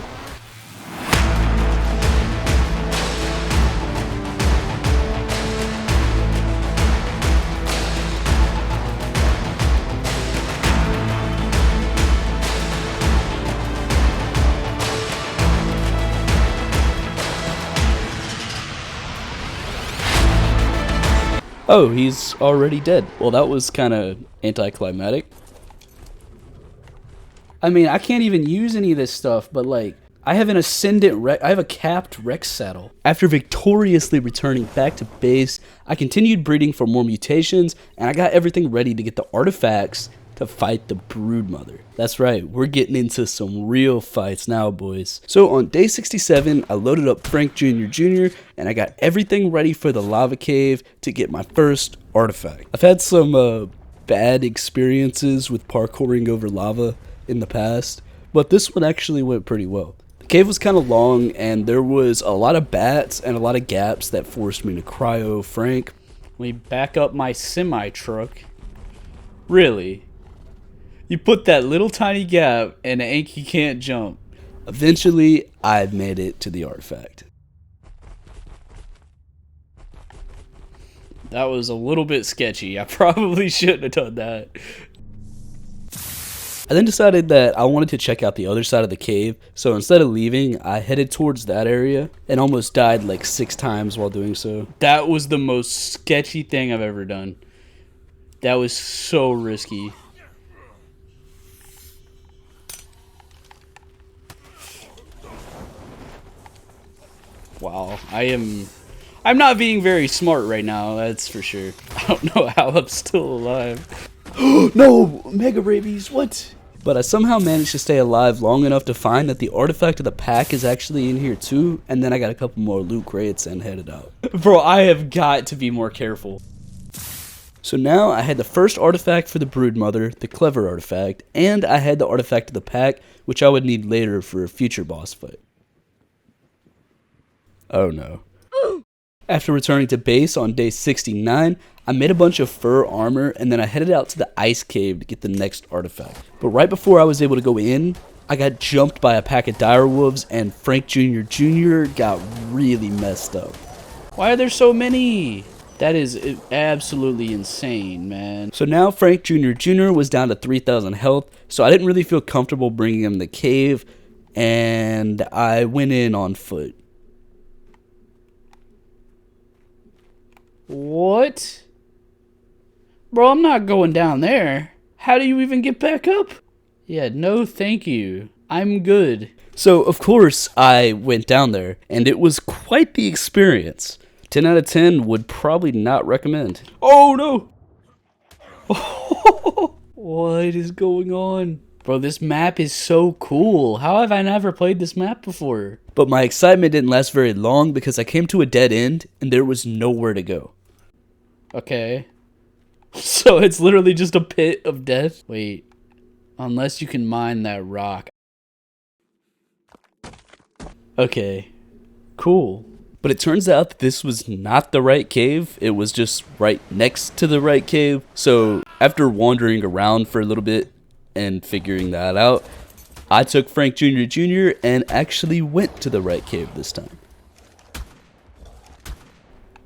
A: Oh, he's already dead. Well, that was kind of anticlimactic.
C: I mean, I can't even use any of this stuff, but like, I have an I have a capped Rex saddle.
A: After victoriously returning back to base, I continued breeding for more mutations, and I got everything ready to get the artifacts to fight the Broodmother. That's right, we're getting into some real fights now, boys. So on day 67, I loaded up Frank Jr. and I got everything ready for the lava cave to get my first artifact. I've had some bad experiences with parkouring over lava in the past, but this one actually went pretty well. The cave was kind of long and there was a lot of bats and a lot of gaps that forced me to cryo Frank.
C: Let me back up my semi-truck. Really? You put that little tiny gap and an anky can't jump.
A: Eventually, I made it to the artifact.
C: That was a little bit sketchy. I probably shouldn't have done that.
A: I then decided that I wanted to check out the other side of the cave, so instead of leaving, I headed towards that area and almost died like 6 times while doing so.
C: That was the most sketchy thing I've ever done. That was so risky. Wow, I'm not being very smart right now, that's for sure. I don't know how I'm still alive.
A: No! Mega rabies, what? But I somehow managed to stay alive long enough to find that the artifact of the pack is actually in here too, and then I got a couple more loot crates and headed out.
C: Bro, I have got to be more careful.
A: So now I had the first artifact for the Broodmother, the clever artifact, and I had the artifact of the pack, which I would need later for a future boss fight. Oh no. After returning to base on day 69, I made a bunch of fur armor and then I headed out to the ice cave to get the next artifact. But right before I was able to go in, I got jumped by a pack of direwolves and Frank Jr. got really messed up.
C: Why are there so many? That is absolutely insane, man.
A: So now Frank Jr. was down to 3,000 health, so I didn't really feel comfortable bringing him to the cave, and I went in on foot.
C: What? Bro, I'm not going down there. How do you even get back up? Yeah, no thank you. I'm good.
A: So, of course, I went down there, and it was quite the experience. 10 out of 10 would probably not recommend.
C: Oh, no! What is going on? Bro, this map is so cool. How have I never played this map before?
A: But my excitement didn't last very long because I came to a dead end, and there was nowhere to go.
C: Okay. So it's literally just a pit of death? Wait. Unless you can mine that rock. Okay. Cool.
A: But it turns out that this was not the right cave. It was just right next to the right cave. So after wandering around for a little bit and figuring that out, I took Frank Jr. and actually went to the right cave this time.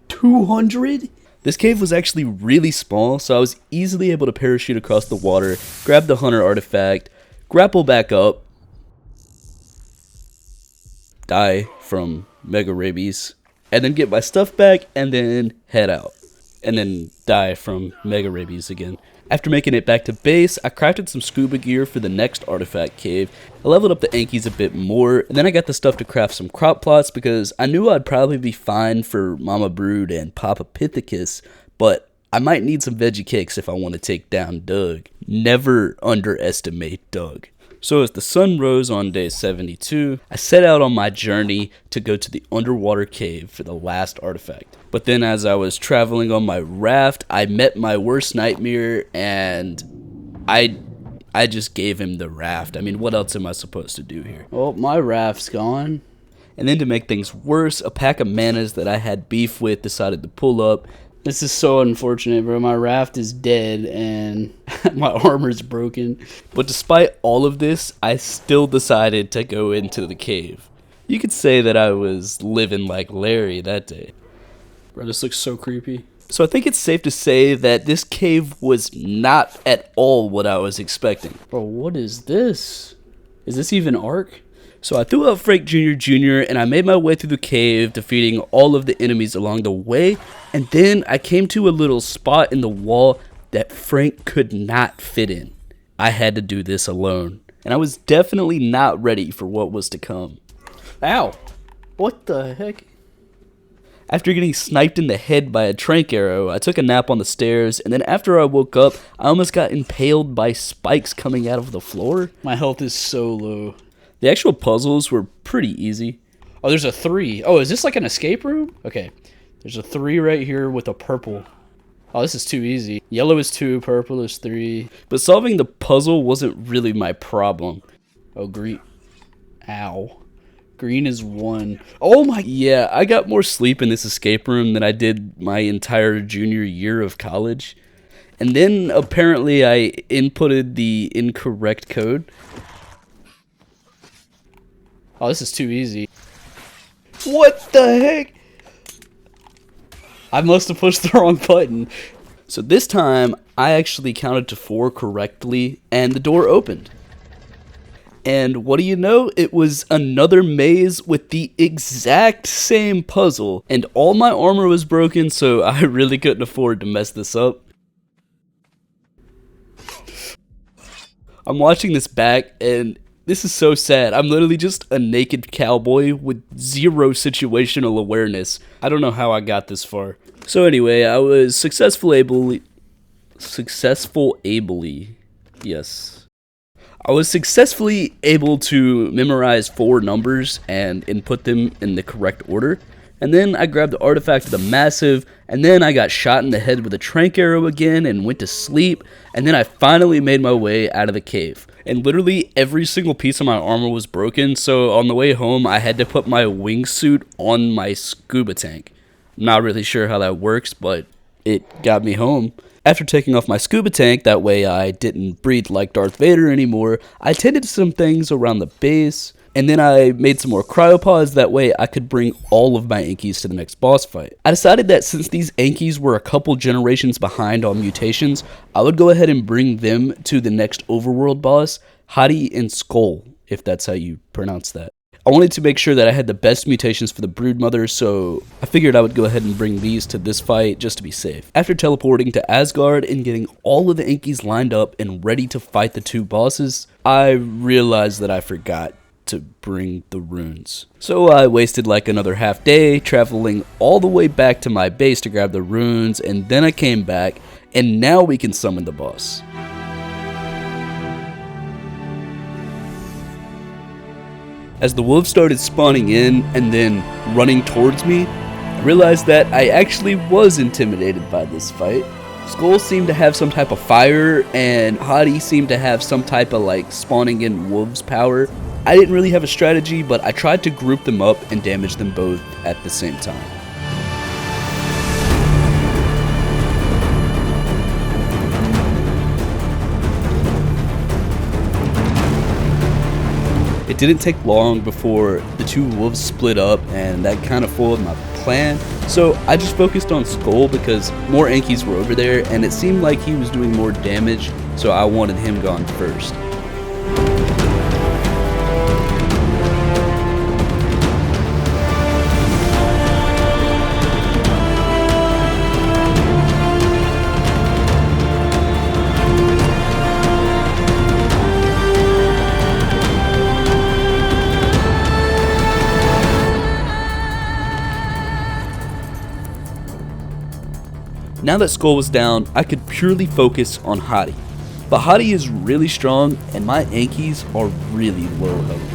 A: 200? This cave was actually really small, so I was easily able to parachute across the water, grab the hunter artifact, grapple back up, die from mega rabies, and then get my stuff back and then head out. And then die from mega rabies again. After making it back to base, I crafted some scuba gear for the next artifact cave. I leveled up the Ankys a bit more, and then I got the stuff to craft some crop plots because I knew I'd probably be fine for Mama Brood and Papa Pithecus, but I might need some veggie cakes if I want to take down Doug. Never underestimate Doug. So as the sun rose on day 72, I set out on my journey to go to the underwater cave for the last artifact. But then as I was traveling on my raft, I met my worst nightmare and I just gave him the raft. I mean, what else am I supposed to do here?
C: Oh, my raft's gone.
A: And then to make things worse, a pack of manas that I had beef with decided to pull up.
C: This is so unfortunate, bro. My raft is dead and my armor's broken.
A: But despite all of this, I still decided to go into the cave. You could say that I was living like Larry that day.
C: Bro, this looks so creepy.
A: So I think it's safe to say that this cave was not at all what I was expecting.
C: Bro, what is this? Is this even Ark?
A: So I threw out Frank Jr. and I made my way through the cave, defeating all of the enemies along the way. And then I came to a little spot in the wall that Frank could not fit in. I had to do this alone. And I was definitely not ready for what was to come.
C: Ow. What the heck?
A: After getting sniped in the head by a trank arrow, I took a nap on the stairs, and then after I woke up, I almost got impaled by spikes coming out of the floor.
C: My health is so low.
A: The actual puzzles were pretty easy.
C: Oh, there's a 3. Oh, is this like an escape room? Okay. There's a 3 right here with a purple. Oh, this is too easy. Yellow is 2, purple is 3.
A: But solving the puzzle wasn't really my problem.
C: Oh, green. Ow. Green is 1. Oh my.
A: Yeah, I got more sleep in this escape room than I did my entire junior year of college. And then apparently I inputted the incorrect code.
C: Oh, this is too easy.
A: What the heck?
C: I must have pushed the wrong button.
A: So this time, I actually counted to 4 correctly, and the door opened. And what do you know? It was another maze with the exact same puzzle, and all my armor was broken, so I really couldn't afford to mess this up. I'm watching this back, and this is so sad. I'm literally just a naked cowboy with 0 situational awareness. I don't know how I got this far. So anyway, I was I was successfully able to memorize 4 numbers and input them in the correct order. And then I grabbed the artifact of the massive, and then I got shot in the head with a trank arrow again and went to sleep, and then I finally made my way out of the cave. And literally every single piece of my armor was broken, so on the way home I had to put my wingsuit on my scuba tank. I'm not really sure how that works, but it got me home. After taking off my scuba tank, that way I didn't breathe like Darth Vader anymore, I tended to some things around the base, and then I made some more cryopods, that way I could bring all of my Ankys to the next boss fight. I decided that since these Ankys were a couple generations behind on mutations, I would go ahead and bring them to the next overworld boss, Hati and Skoll, if that's how you pronounce that. I wanted to make sure that I had the best mutations for the Broodmother, so I figured I would go ahead and bring these to this fight just to be safe. After teleporting to Asgard and getting all of the Ankys lined up and ready to fight the 2 bosses, I realized that I forgot to bring the runes. So I wasted like another half day traveling all the way back to my base to grab the runes, and then I came back, and now we can summon the boss. As the wolves started spawning in and then running towards me, I realized that I actually was intimidated by this fight. Skoll seemed to have some type of fire, and Hati seemed to have some type of like spawning in wolves power. I didn't really have a strategy, but I tried to group them up and damage them both at the same time. It didn't take long before the 2 wolves split up, and that kind of foiled my plan. So I just focused on Skoll because more Ankys were over there, and it seemed like he was doing more damage, so I wanted him gone first. Now that Skoll was down, I could purely focus on Hati. But Hati is really strong, and my Ankys are really low health.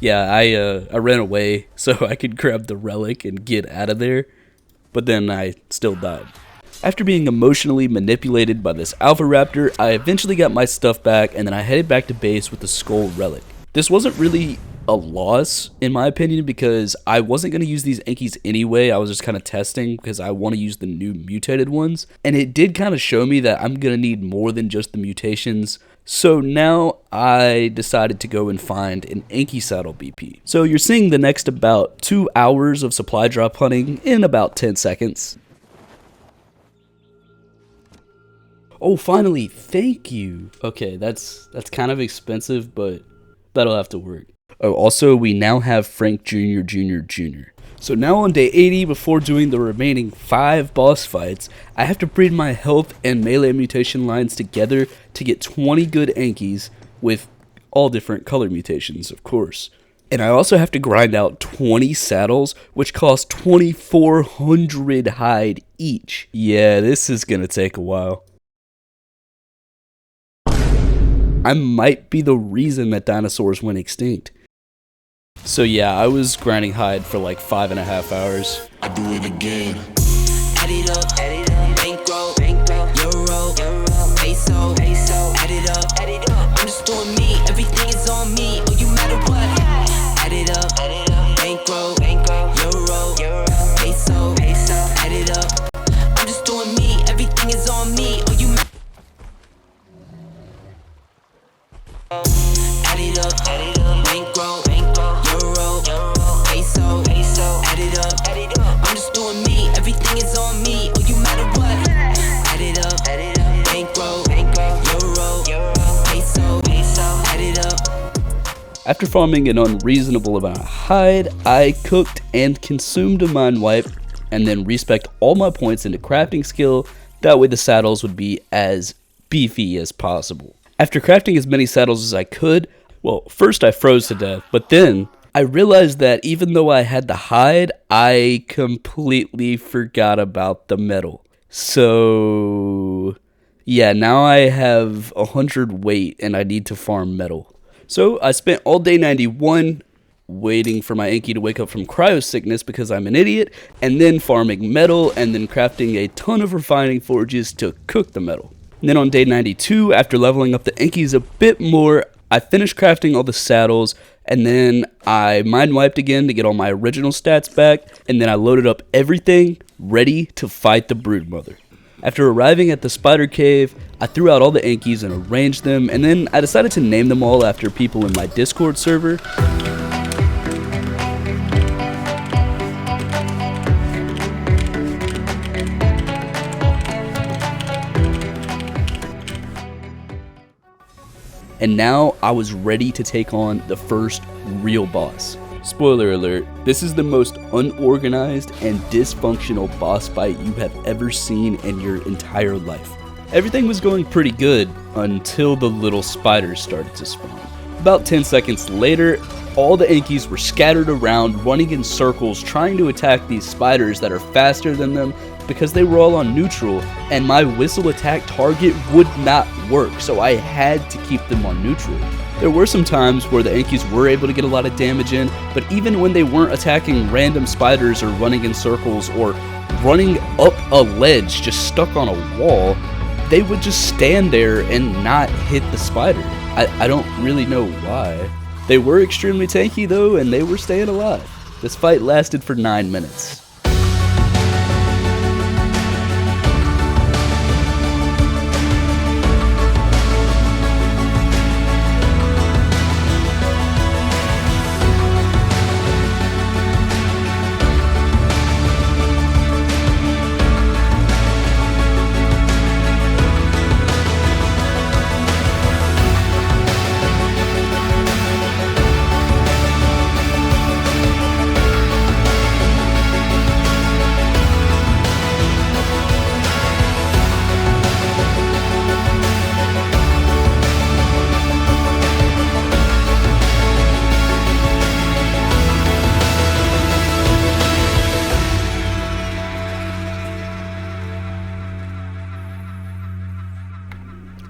A: Yeah, I ran away so I could grab the relic and get out of there, but then I still died. After being emotionally manipulated by this alpha raptor, I eventually got my stuff back, and then I headed back to base with the Skoll relic. This wasn't really a loss in my opinion, because I wasn't going to use these Ankys anyway. I was just kind of testing because I want to use the new mutated ones, and it did kind of show me that I'm going to need more than just the mutations. So now I decided to go and find an Anky saddle BP. So you're seeing the next about 2 hours of supply drop hunting in about 10 seconds. Oh, finally, thank you. Okay, that's kind of expensive, but that'll have to work. Oh, also, we now have Frank Jr. So now on day 80, before doing the remaining 5 boss fights, I have to breed my health and melee mutation lines together to get 20 good Ankys with all different color mutations, of course. And I also have to grind out 20 saddles, which cost 2,400 hide each. Yeah, this is gonna take a while. I might be the reason that dinosaurs went extinct. So yeah, I was grinding hide for like 5.5 hours.
D: I do it again.
E: Add it up, bankroll, euro, peso, add it up, I'm just doing me, everything is on me, oh you matter what, add it up, bankroll, euro, peso, add it up, I'm just doing me, everything is on me, oh you matter. Add it up, bankroll, euro, peso, add it up, I'm just doing me, everything is on me, oh you matter what, add it up, bankroll, euro, peso, add it up.
A: After farming an unreasonable amount of hide, I cooked and consumed a mind wipe, and then respect all my points into crafting skill, that way the saddles would be as beefy as possible. After crafting as many saddles as I could, well, first I froze to death, but then I realized that even though I had the hide, I completely forgot about the metal. So yeah, now I have 100 weight and I need to farm metal. So I spent all day 91 waiting for my Anky to wake up from cryo sickness because I'm an idiot, and then farming metal, and then crafting a ton of refining forges to cook the metal. And then on day 92, after leveling up the Ankys a bit more, I finished crafting all the saddles, and then I mind wiped again to get all my original stats back, and then I loaded up everything ready to fight the Broodmother. After arriving at the spider cave, I threw out all the Ankys and arranged them, and then I decided to name them all after people in my Discord server. And now I was ready to take on the first real boss. Spoiler alert, this is the most unorganized and dysfunctional boss fight you have ever seen in your entire life. Everything was going pretty good until the little spiders started to spawn. About 10 seconds later, all the Ankys were scattered around, running in circles, trying to attack these spiders that are faster than them because they were all on neutral, and my whistle attack target would not work, so I had to keep them on neutral. There were some times where the Ankys were able to get a lot of damage in, but even when they weren't attacking random spiders or running in circles or running up a ledge just stuck on a wall, they would just stand there and not hit the spider. I don't really know why. They were extremely tanky though, and they were staying alive. This fight lasted for 9 minutes.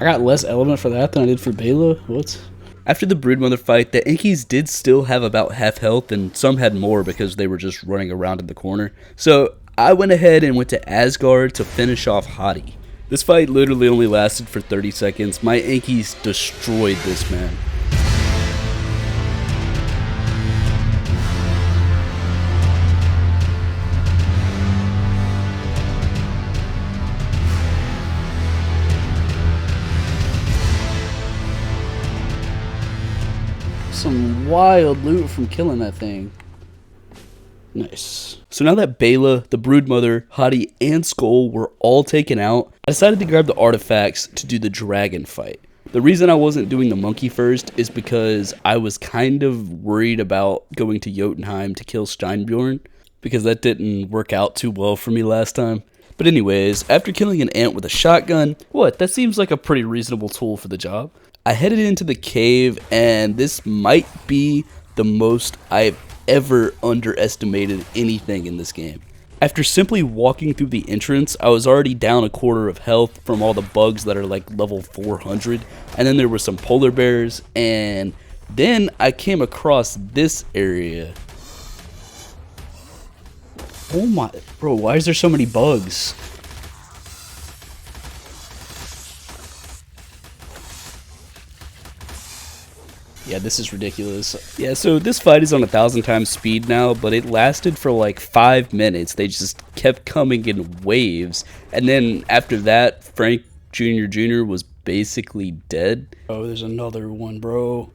C: I got less element for that than I did for Beyla. What?
A: After the Broodmother fight, the Ankys did still have about half health, and some had more because they were just running around in the corner. So I went ahead and went to Asgard to finish off Hati. This fight literally only lasted for 30 seconds. My Ankys destroyed this man.
C: wild loot from killing that thing. Nice.
A: So now that Beyla, the Broodmother, Hati, and Skoll were all taken out, I decided to grab the artifacts to do the dragon fight. The reason I wasn't doing the monkey first is because I was kind of worried about going to Jotunheim to kill Steinbjorn, because that didn't work out too well for me last time. But anyways, after killing an ant with a shotgun, that seems like a pretty reasonable tool for the job. I headed into the cave, and this might be the most I've ever underestimated anything in this game. After simply walking through the entrance, I was already down a quarter of health from all the bugs that are like level 400, and then there were some polar bears, and then I came across this area.
C: Oh my, bro, why is there so many bugs?
A: Yeah, this is ridiculous. Yeah, so this fight is on 1,000 times speed now, but it lasted for like 5 minutes. They just kept coming in waves. And then after that, Frank Jr. was basically dead.
C: Oh, there's another one, bro.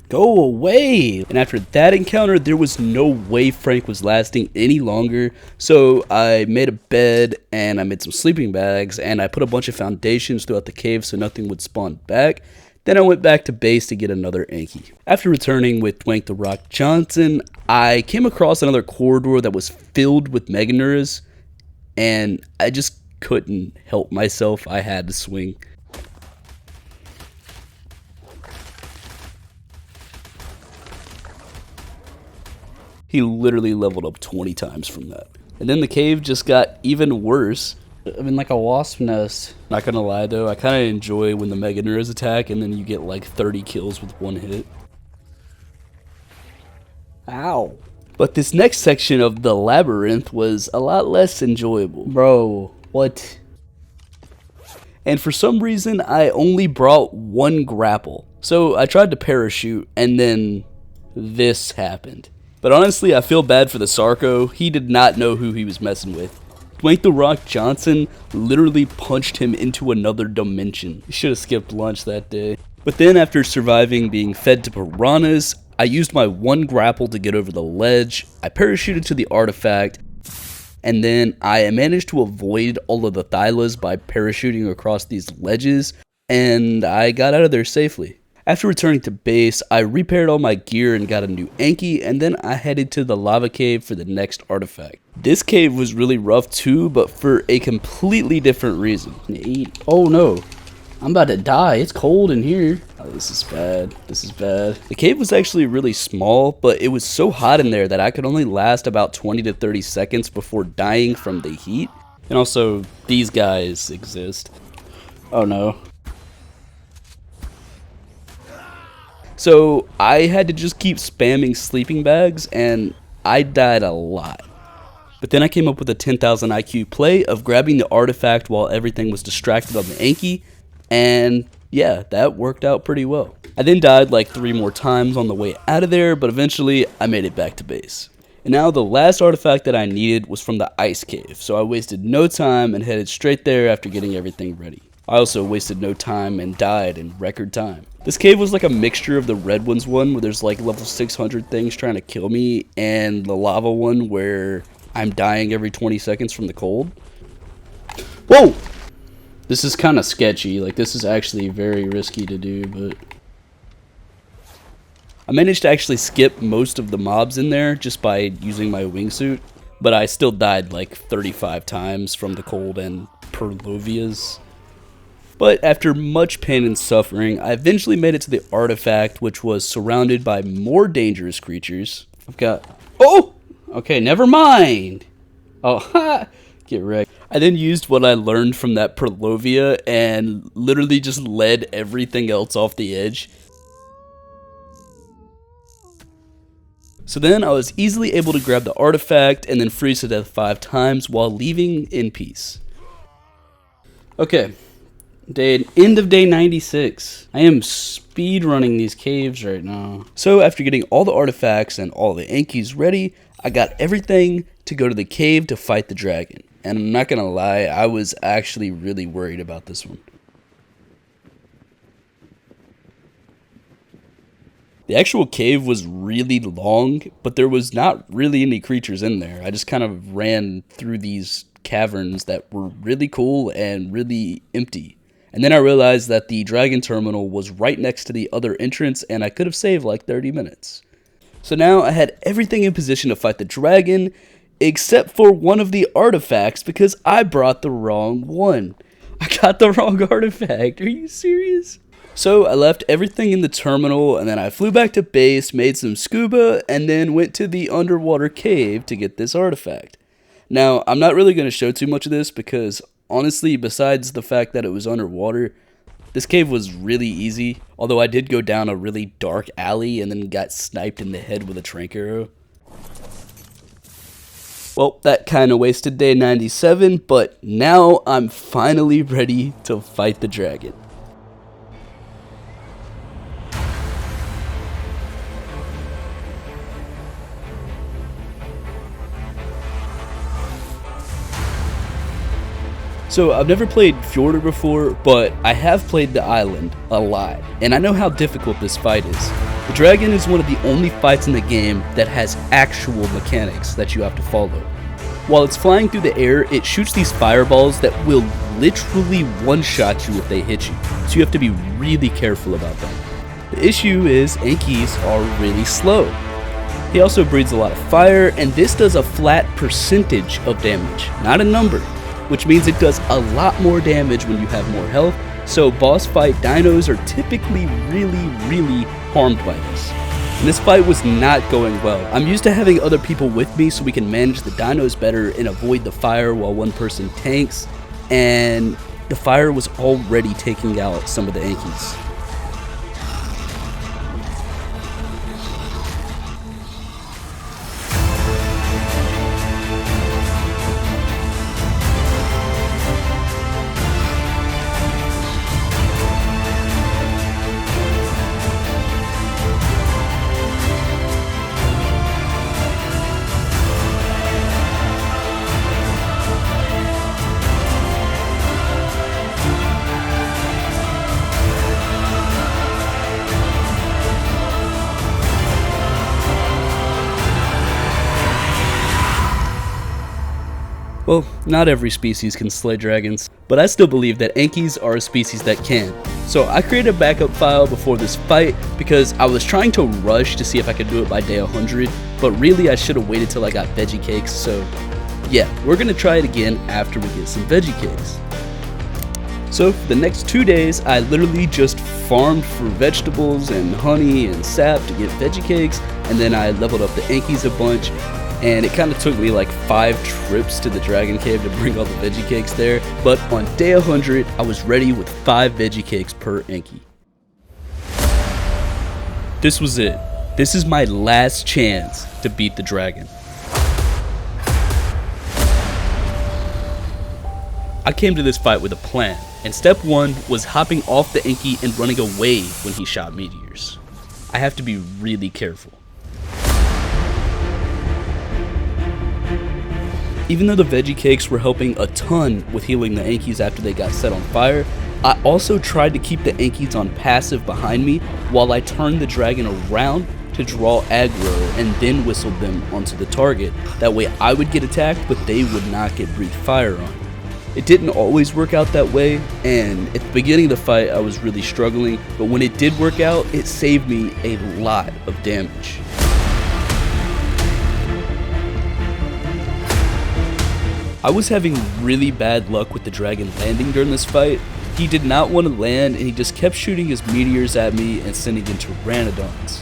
C: Go away!
A: And after that encounter, there was no way Frank was lasting any longer. So I made a bed, and I made some sleeping bags, and I put a bunch of foundations throughout the cave so nothing would spawn back. Then I went back to base to get another anky. After returning with Dwayne the Rock Johnson, I came across another corridor that was filled with Meganuras, and I just couldn't help myself. I had to swing. He literally leveled up 20 times from that. And then the cave just got even worse.
C: I mean, like a wasp nest.
A: Not gonna lie though, I kind of enjoy when the Meganuras attack and then you get like 30 kills with one hit.
C: Ow.
A: But this next section of the labyrinth was a lot less enjoyable.
C: Bro, what?
A: And for some reason, I only brought one grapple. So I tried to parachute and then this happened. But honestly, I feel bad for the Sarco. He did not know who he was messing with. Dwayne the Rock Johnson literally punched him into another dimension. He should have skipped lunch that day. But then after surviving being fed to piranhas, I used my one grapple to get over the ledge, I parachuted to the artifact, and then I managed to avoid all of the Thylas by parachuting across these ledges, and I got out of there safely. After returning to base, I repaired all my gear and got a new anky, and then I headed to the lava cave for the next artifact. This cave was really rough too, but for a completely different reason.
C: Oh no, I'm about to die. It's cold in here.
A: Oh, this is bad. This is bad. The cave was actually really small, but it was so hot in there that I could only last about 20 to 30 seconds before dying from the heat. And also, these guys exist.
C: Oh no.
A: So I had to just keep spamming sleeping bags, and I died a lot. But then I came up with a 10,000 IQ play of grabbing the artifact while everything was distracted on the anky, and yeah, that worked out pretty well. I then died like 3 more times on the way out of there, but eventually I made it back to base. And now the last artifact that I needed was from the ice cave, so I wasted no time and headed straight there after getting everything ready. I also wasted no time and died in record time. This cave was like a mixture of the Red Ones one, where there's like level 600 things trying to kill me, and the lava one where I'm dying every 20 seconds from the cold.
C: Whoa! This is kind of sketchy. Like, this is actually very risky to do, but
A: I managed to actually skip most of the mobs in there just by using my wingsuit, but I still died like 35 times from the cold and Perlovias. But after much pain and suffering, I eventually made it to the artifact, which was surrounded by more dangerous creatures.
C: I've got... Oh! Okay, never mind. Oh, ha!
A: Get wrecked. I then used what I learned from that Perlovia and literally just led everything else off the edge. So then I was easily able to grab the artifact and then freeze to death 5 times while leaving in peace.
C: Okay. End of day 96. I am speed running these caves right now.
A: So after getting all the artifacts and all the ankies ready, I got everything to go to the cave to fight the dragon. And I'm not gonna lie, I was actually really worried about this one. The actual cave was really long, but there was not really any creatures in there. I just kind of ran through these caverns that were really cool and really empty. And then I realized that the dragon terminal was right next to the other entrance, and I could have saved like 30 minutes. So now I had everything in position to fight the dragon, except for one of the artifacts, because I brought the wrong one. I got the wrong artifact. Are you serious? So I left everything in the terminal, and then I flew back to base, made some scuba, and then went to the underwater cave to get this artifact. Now, I'm not really going to show too much of this because, honestly, besides the fact that it was underwater, this cave was really easy, although I did go down a really dark alley and then got sniped in the head with a trank arrow. Well, that kind of wasted day 97, but now I'm finally ready to fight the dragon. So I've never played Fjordur before, but I have played the island a lot, and I know how difficult this fight is. The dragon is one of the only fights in the game that has actual mechanics that you have to follow. While it's flying through the air, it shoots these fireballs that will literally one-shot you if they hit you, so you have to be really careful about them. The issue is Ankys are really slow. He also breathes a lot of fire, and this does a flat percentage of damage, not a number, which means it does a lot more damage when you have more health, so boss fight dinos are typically really harmed by this. And this fight was not going well. I'm used to having other people with me so we can manage the dinos better and avoid the fire while one person tanks, and the fire was already taking out some of the Ankys. Well, not every species can slay dragons, but I still believe that Ankys are a species that can. So I created a backup file before this fight because I was trying to rush to see if I could do it by day 100, but really I should have waited till I got veggie cakes, so yeah, we're gonna try it again after we get some veggie cakes. So for the next 2 days, I literally just farmed for vegetables and honey and sap to get veggie cakes, and then I leveled up the Ankys a bunch. And it kind of took me like 5 trips to the dragon cave to bring all the veggie cakes there. But on day 100, I was ready with 5 veggie cakes per Anky. This was it. This is my last chance to beat the dragon. I came to this fight with a plan, and step 1 was hopping off the Anky and running away when he shot meteors. I have to be really careful. Even though the veggie cakes were helping a ton with healing the Ankys after they got set on fire, I also tried to keep the Ankys on passive behind me while I turned the dragon around to draw aggro and then whistled them onto the target. That way I would get attacked, but they would not get breathed fire on. It didn't always work out that way, and at the beginning of the fight I was really struggling, but when it did work out, it saved me a lot of damage. I was having really bad luck with the dragon landing during this fight. He did not want to land, and he just kept shooting his meteors at me and sending in pteranodons.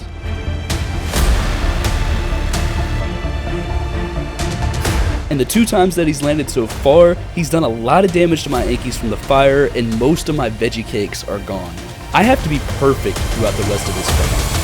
A: And the 2 times that he's landed so far, he's done a lot of damage to my Ankys from the fire, and most of my veggie cakes are gone. I have to be perfect throughout the rest of this fight.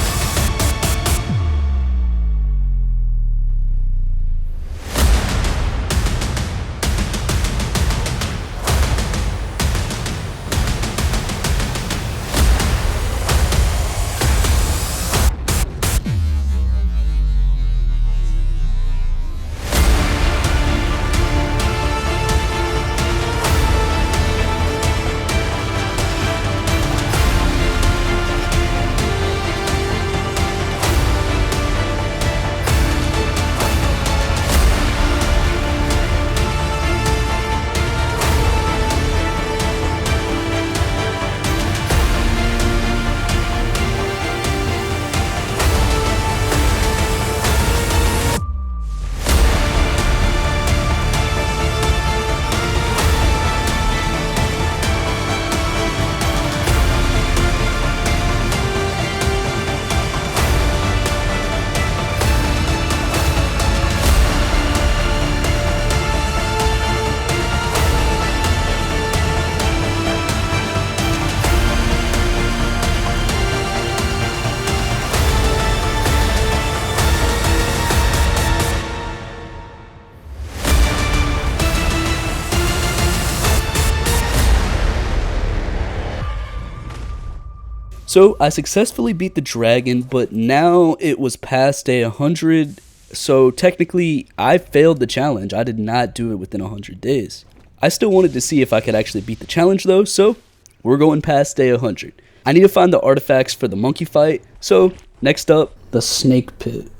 A: So I successfully beat the dragon, but now it was past day 100, so technically I failed the challenge. I did not do it within 100 days. I still wanted to see if I could actually beat the challenge though, so we're going past day 100. I need to find the artifacts for the monkey fight, so next up,
C: The snake pit.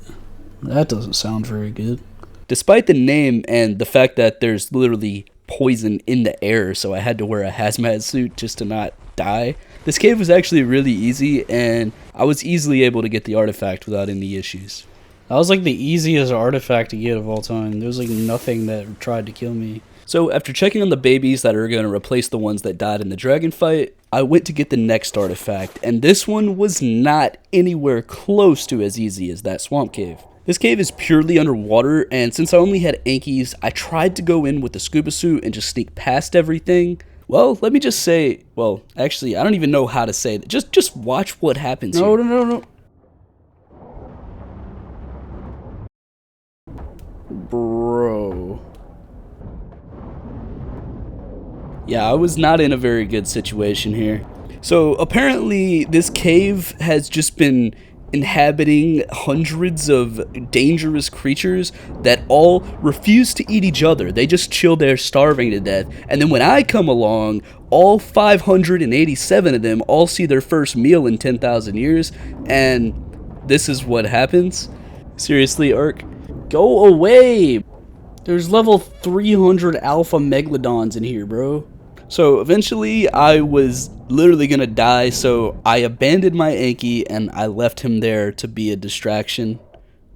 C: That doesn't sound very good.
A: despite the name and the fact that there's literally poison in the air, so I had to wear a hazmat suit just to not die, this cave was actually really easy and I was easily able to get the artifact without any issues.
C: That was like the easiest artifact to get of all time. There was like nothing that tried to kill me.
A: So after checking on the babies that are going to replace the ones that died in the dragon fight, I went to get the next artifact, and this one was not anywhere close to as easy as that swamp cave. This cave is purely underwater, and since I only had Ankys, I tried to go in with the scuba suit and just sneak past everything. Well, let me just say, well, actually, I don't even know how to say that. Just watch what happens here.
C: No. Bro.
A: Yeah, I was not in a very good situation here. So apparently this cave has just been inhabiting hundreds of dangerous creatures that all refuse to eat each other. They just chill there starving to death. And then when I come along, all 587 of them all see their first meal in 10,000 years. And this is what happens. Seriously, Ark?
C: Go away! There's level 300 alpha megalodons in here, bro.
A: So eventually I was literally gonna die, so I abandoned my Anky and I left him there to be a distraction.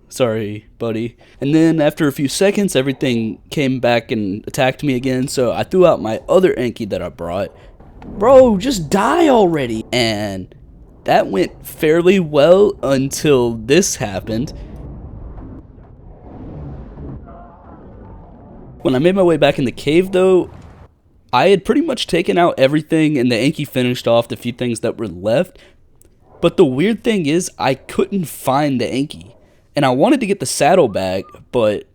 A: Sorry, buddy. And then after a few seconds, everything came back and attacked me again, so I threw out my other Anky that I brought.
C: Bro, just die already!
A: And that went fairly well until this happened. When I made my way back in the cave though, I had pretty much taken out everything and the Anky finished off the few things that were left. But the weird thing is I couldn't find the Anky. And I wanted to get the saddle back, but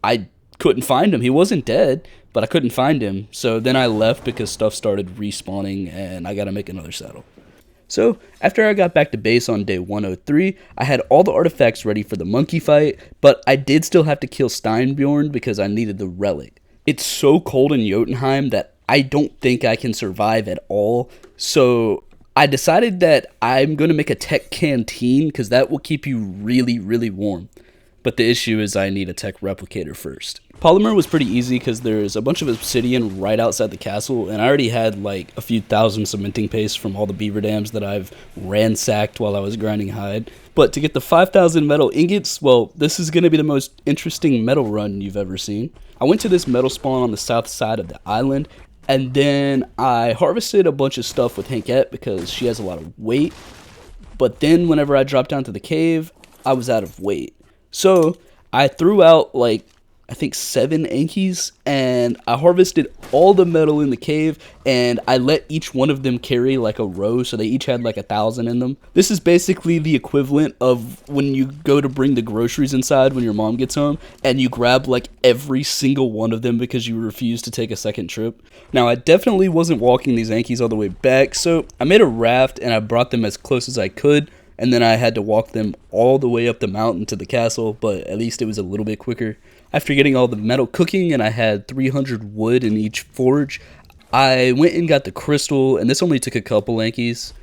A: I couldn't find him. He wasn't dead, but I couldn't find him. So then I left because stuff started respawning and I gotta make another saddle. So after I got back to base on day 103, I had all the artifacts ready for the monkey fight, but I did still have to kill Steinbjorn because I needed the relic. It's so cold in Jotunheim that I don't think I can survive at all, so I decided that I'm going to make a tech canteen because that will keep you really, really warm. But the issue is I need a tech replicator first. Polymer was pretty easy because there's a bunch of obsidian right outside the castle, and I already had like a few thousand cementing paste from all the beaver dams that I've ransacked while I was grinding hide. But to get the 5,000 metal ingots, well, this is going to be the most interesting metal run you've ever seen. I went to this metal spawn on the south side of the island, and then I harvested a bunch of stuff with Hankette because she has a lot of weight. But then whenever I dropped down to the cave, I was out of weight. So I threw out like, I think 7 Ankys, and I harvested all the metal in the cave, and I let each one of them carry like a row, so they each had like 1,000 in them. This is basically the equivalent of when you go to bring the groceries inside when your mom gets home, and you grab like every single one of them because you refuse to take a second trip. Now, I definitely wasn't walking these Ankys all the way back, so I made a raft, and I brought them as close as I could, and then I had to walk them all the way up the mountain to the castle, but at least it was a little bit quicker. After getting all the metal cooking and I had 300 wood in each forge, I went and got the crystal, and this only took a couple Ankys.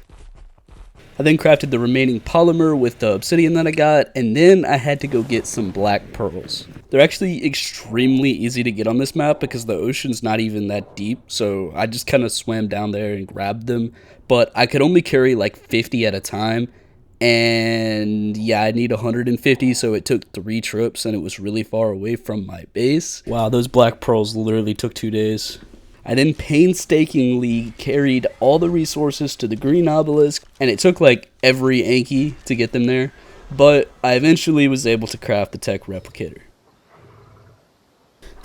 A: I then crafted the remaining polymer with the obsidian that I got, and then I had to go get some black pearls. They're actually extremely easy to get on this map because the ocean's not even that deep, so I just kind of swam down there and grabbed them, but I could only carry like 50 at a time. And yeah, I need 150, so it took 3 trips, and it was really far away from my base. Wow, those black pearls literally took 2 days. I then painstakingly carried all the resources to the green obelisk, and it took like every Anky to get them there, but I eventually was able to craft the tech replicator.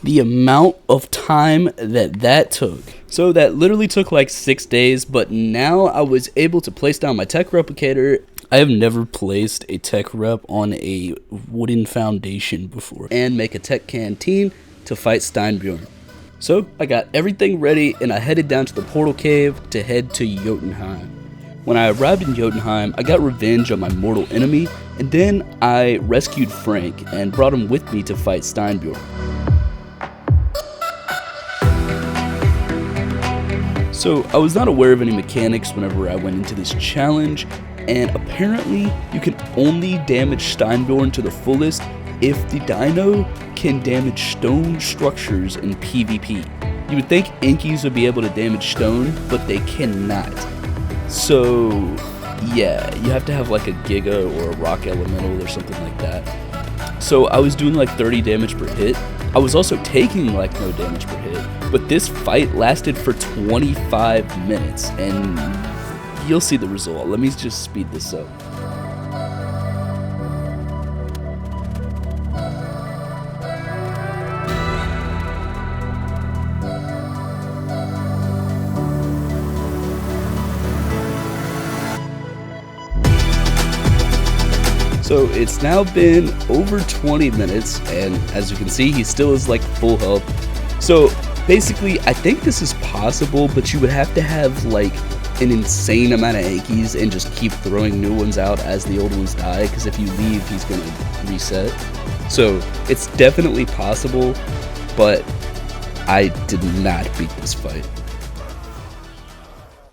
A: The amount of time that took. So that literally took like 6 days, but now I was able to place down my tech replicator. I have never placed a tech rep on a wooden foundation before, and make a tech canteen to fight Steinbjorn. So I got everything ready and I headed down to the portal cave to head to Jotunheim. When I arrived in Jotunheim, I got revenge on my mortal enemy, and then I rescued Frank and brought him with me to fight Steinbjorn. So I was not aware of any mechanics whenever I went into this challenge, and apparently you can only damage Steinbjorn to the fullest if the dino can damage stone structures in PvP. You would think Ankys would be able to damage stone, but they cannot. So yeah, you have to have like a Giga or a Rock Elemental or something like that. So I was doing like 30 damage per hit. I was also taking like no damage per hit, but this fight lasted for 25 minutes, and you'll see the result. Let me just speed this up. So it's now been over 20 minutes, and as you can see, he still is like full health. So basically, I think this is possible, but you would have to have like an insane amount of Ankys and just keep throwing new ones out as the old ones die, because if you leave, he's gonna reset. So it's definitely possible, but I did not beat this fight.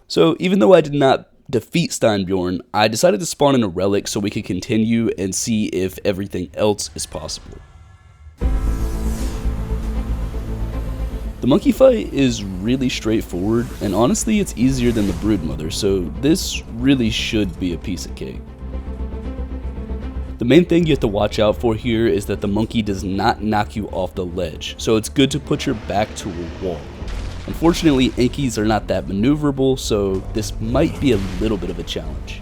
A: So even though I did not defeat Steinbjorn, I decided to spawn in a relic so we could continue and see if everything else is possible. The monkey fight is really straightforward, and honestly it's easier than the Broodmother, so this really should be a piece of cake. The main thing you have to watch out for here is that the monkey does not knock you off the ledge, so it's good to put your back to a wall. Unfortunately, Ankys are not that maneuverable, so this might be a little bit of a challenge.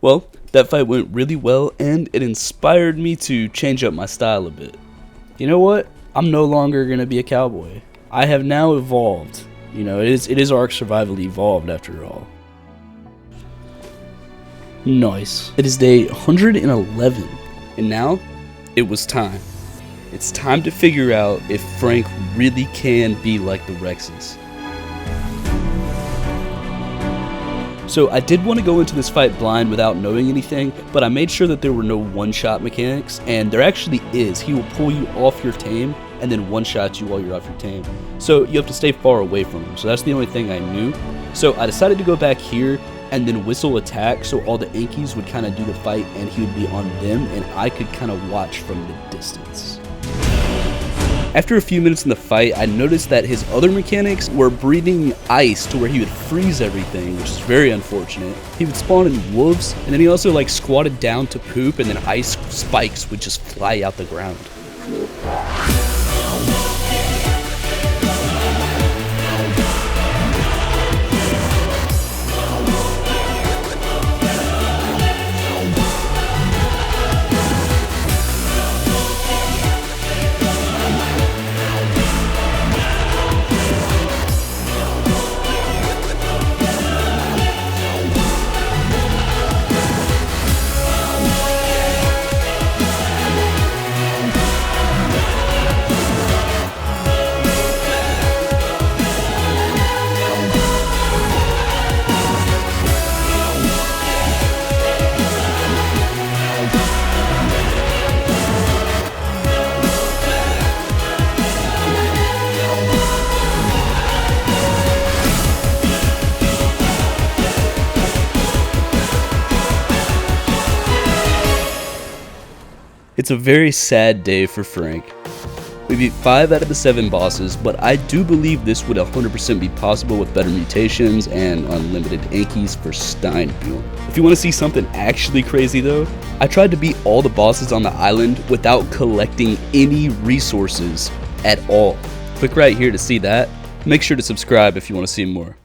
A: Well, that fight went really well, and it inspired me to change up my style a bit. You know what? I'm no longer going to be a cowboy. I have now evolved. You know, it is Ark Survival Evolved after all. Nice. It is day 111, and now it was time. It's time to figure out if Frank really can be like the Rexes. So I did want to go into this fight blind without knowing anything, but I made sure that there were no one-shot mechanics, and there actually is. He will pull you off your tame and then one-shot you while you're off your tame. So you have to stay far away from him. So that's the only thing I knew. So I decided to go back here and then whistle attack so all the Ankys would kind of do the fight and he would be on them and I could kind of watch from the distance. After a few minutes in the fight, I noticed that his other mechanics were breathing ice to where he would freeze everything, which is very unfortunate. He would spawn in wolves, and then he also like squatted down to poop, and then ice spikes would just fly out the ground. It's a very sad day for Frank. We beat 5 out of the 7 bosses, but I do believe this would 100% be possible with better mutations and unlimited Ankys for Steinbiel. If you want to see something actually crazy though, I tried to beat all the bosses on the island without collecting any resources at all. Click right here to see that. Make sure to subscribe if you want to see more.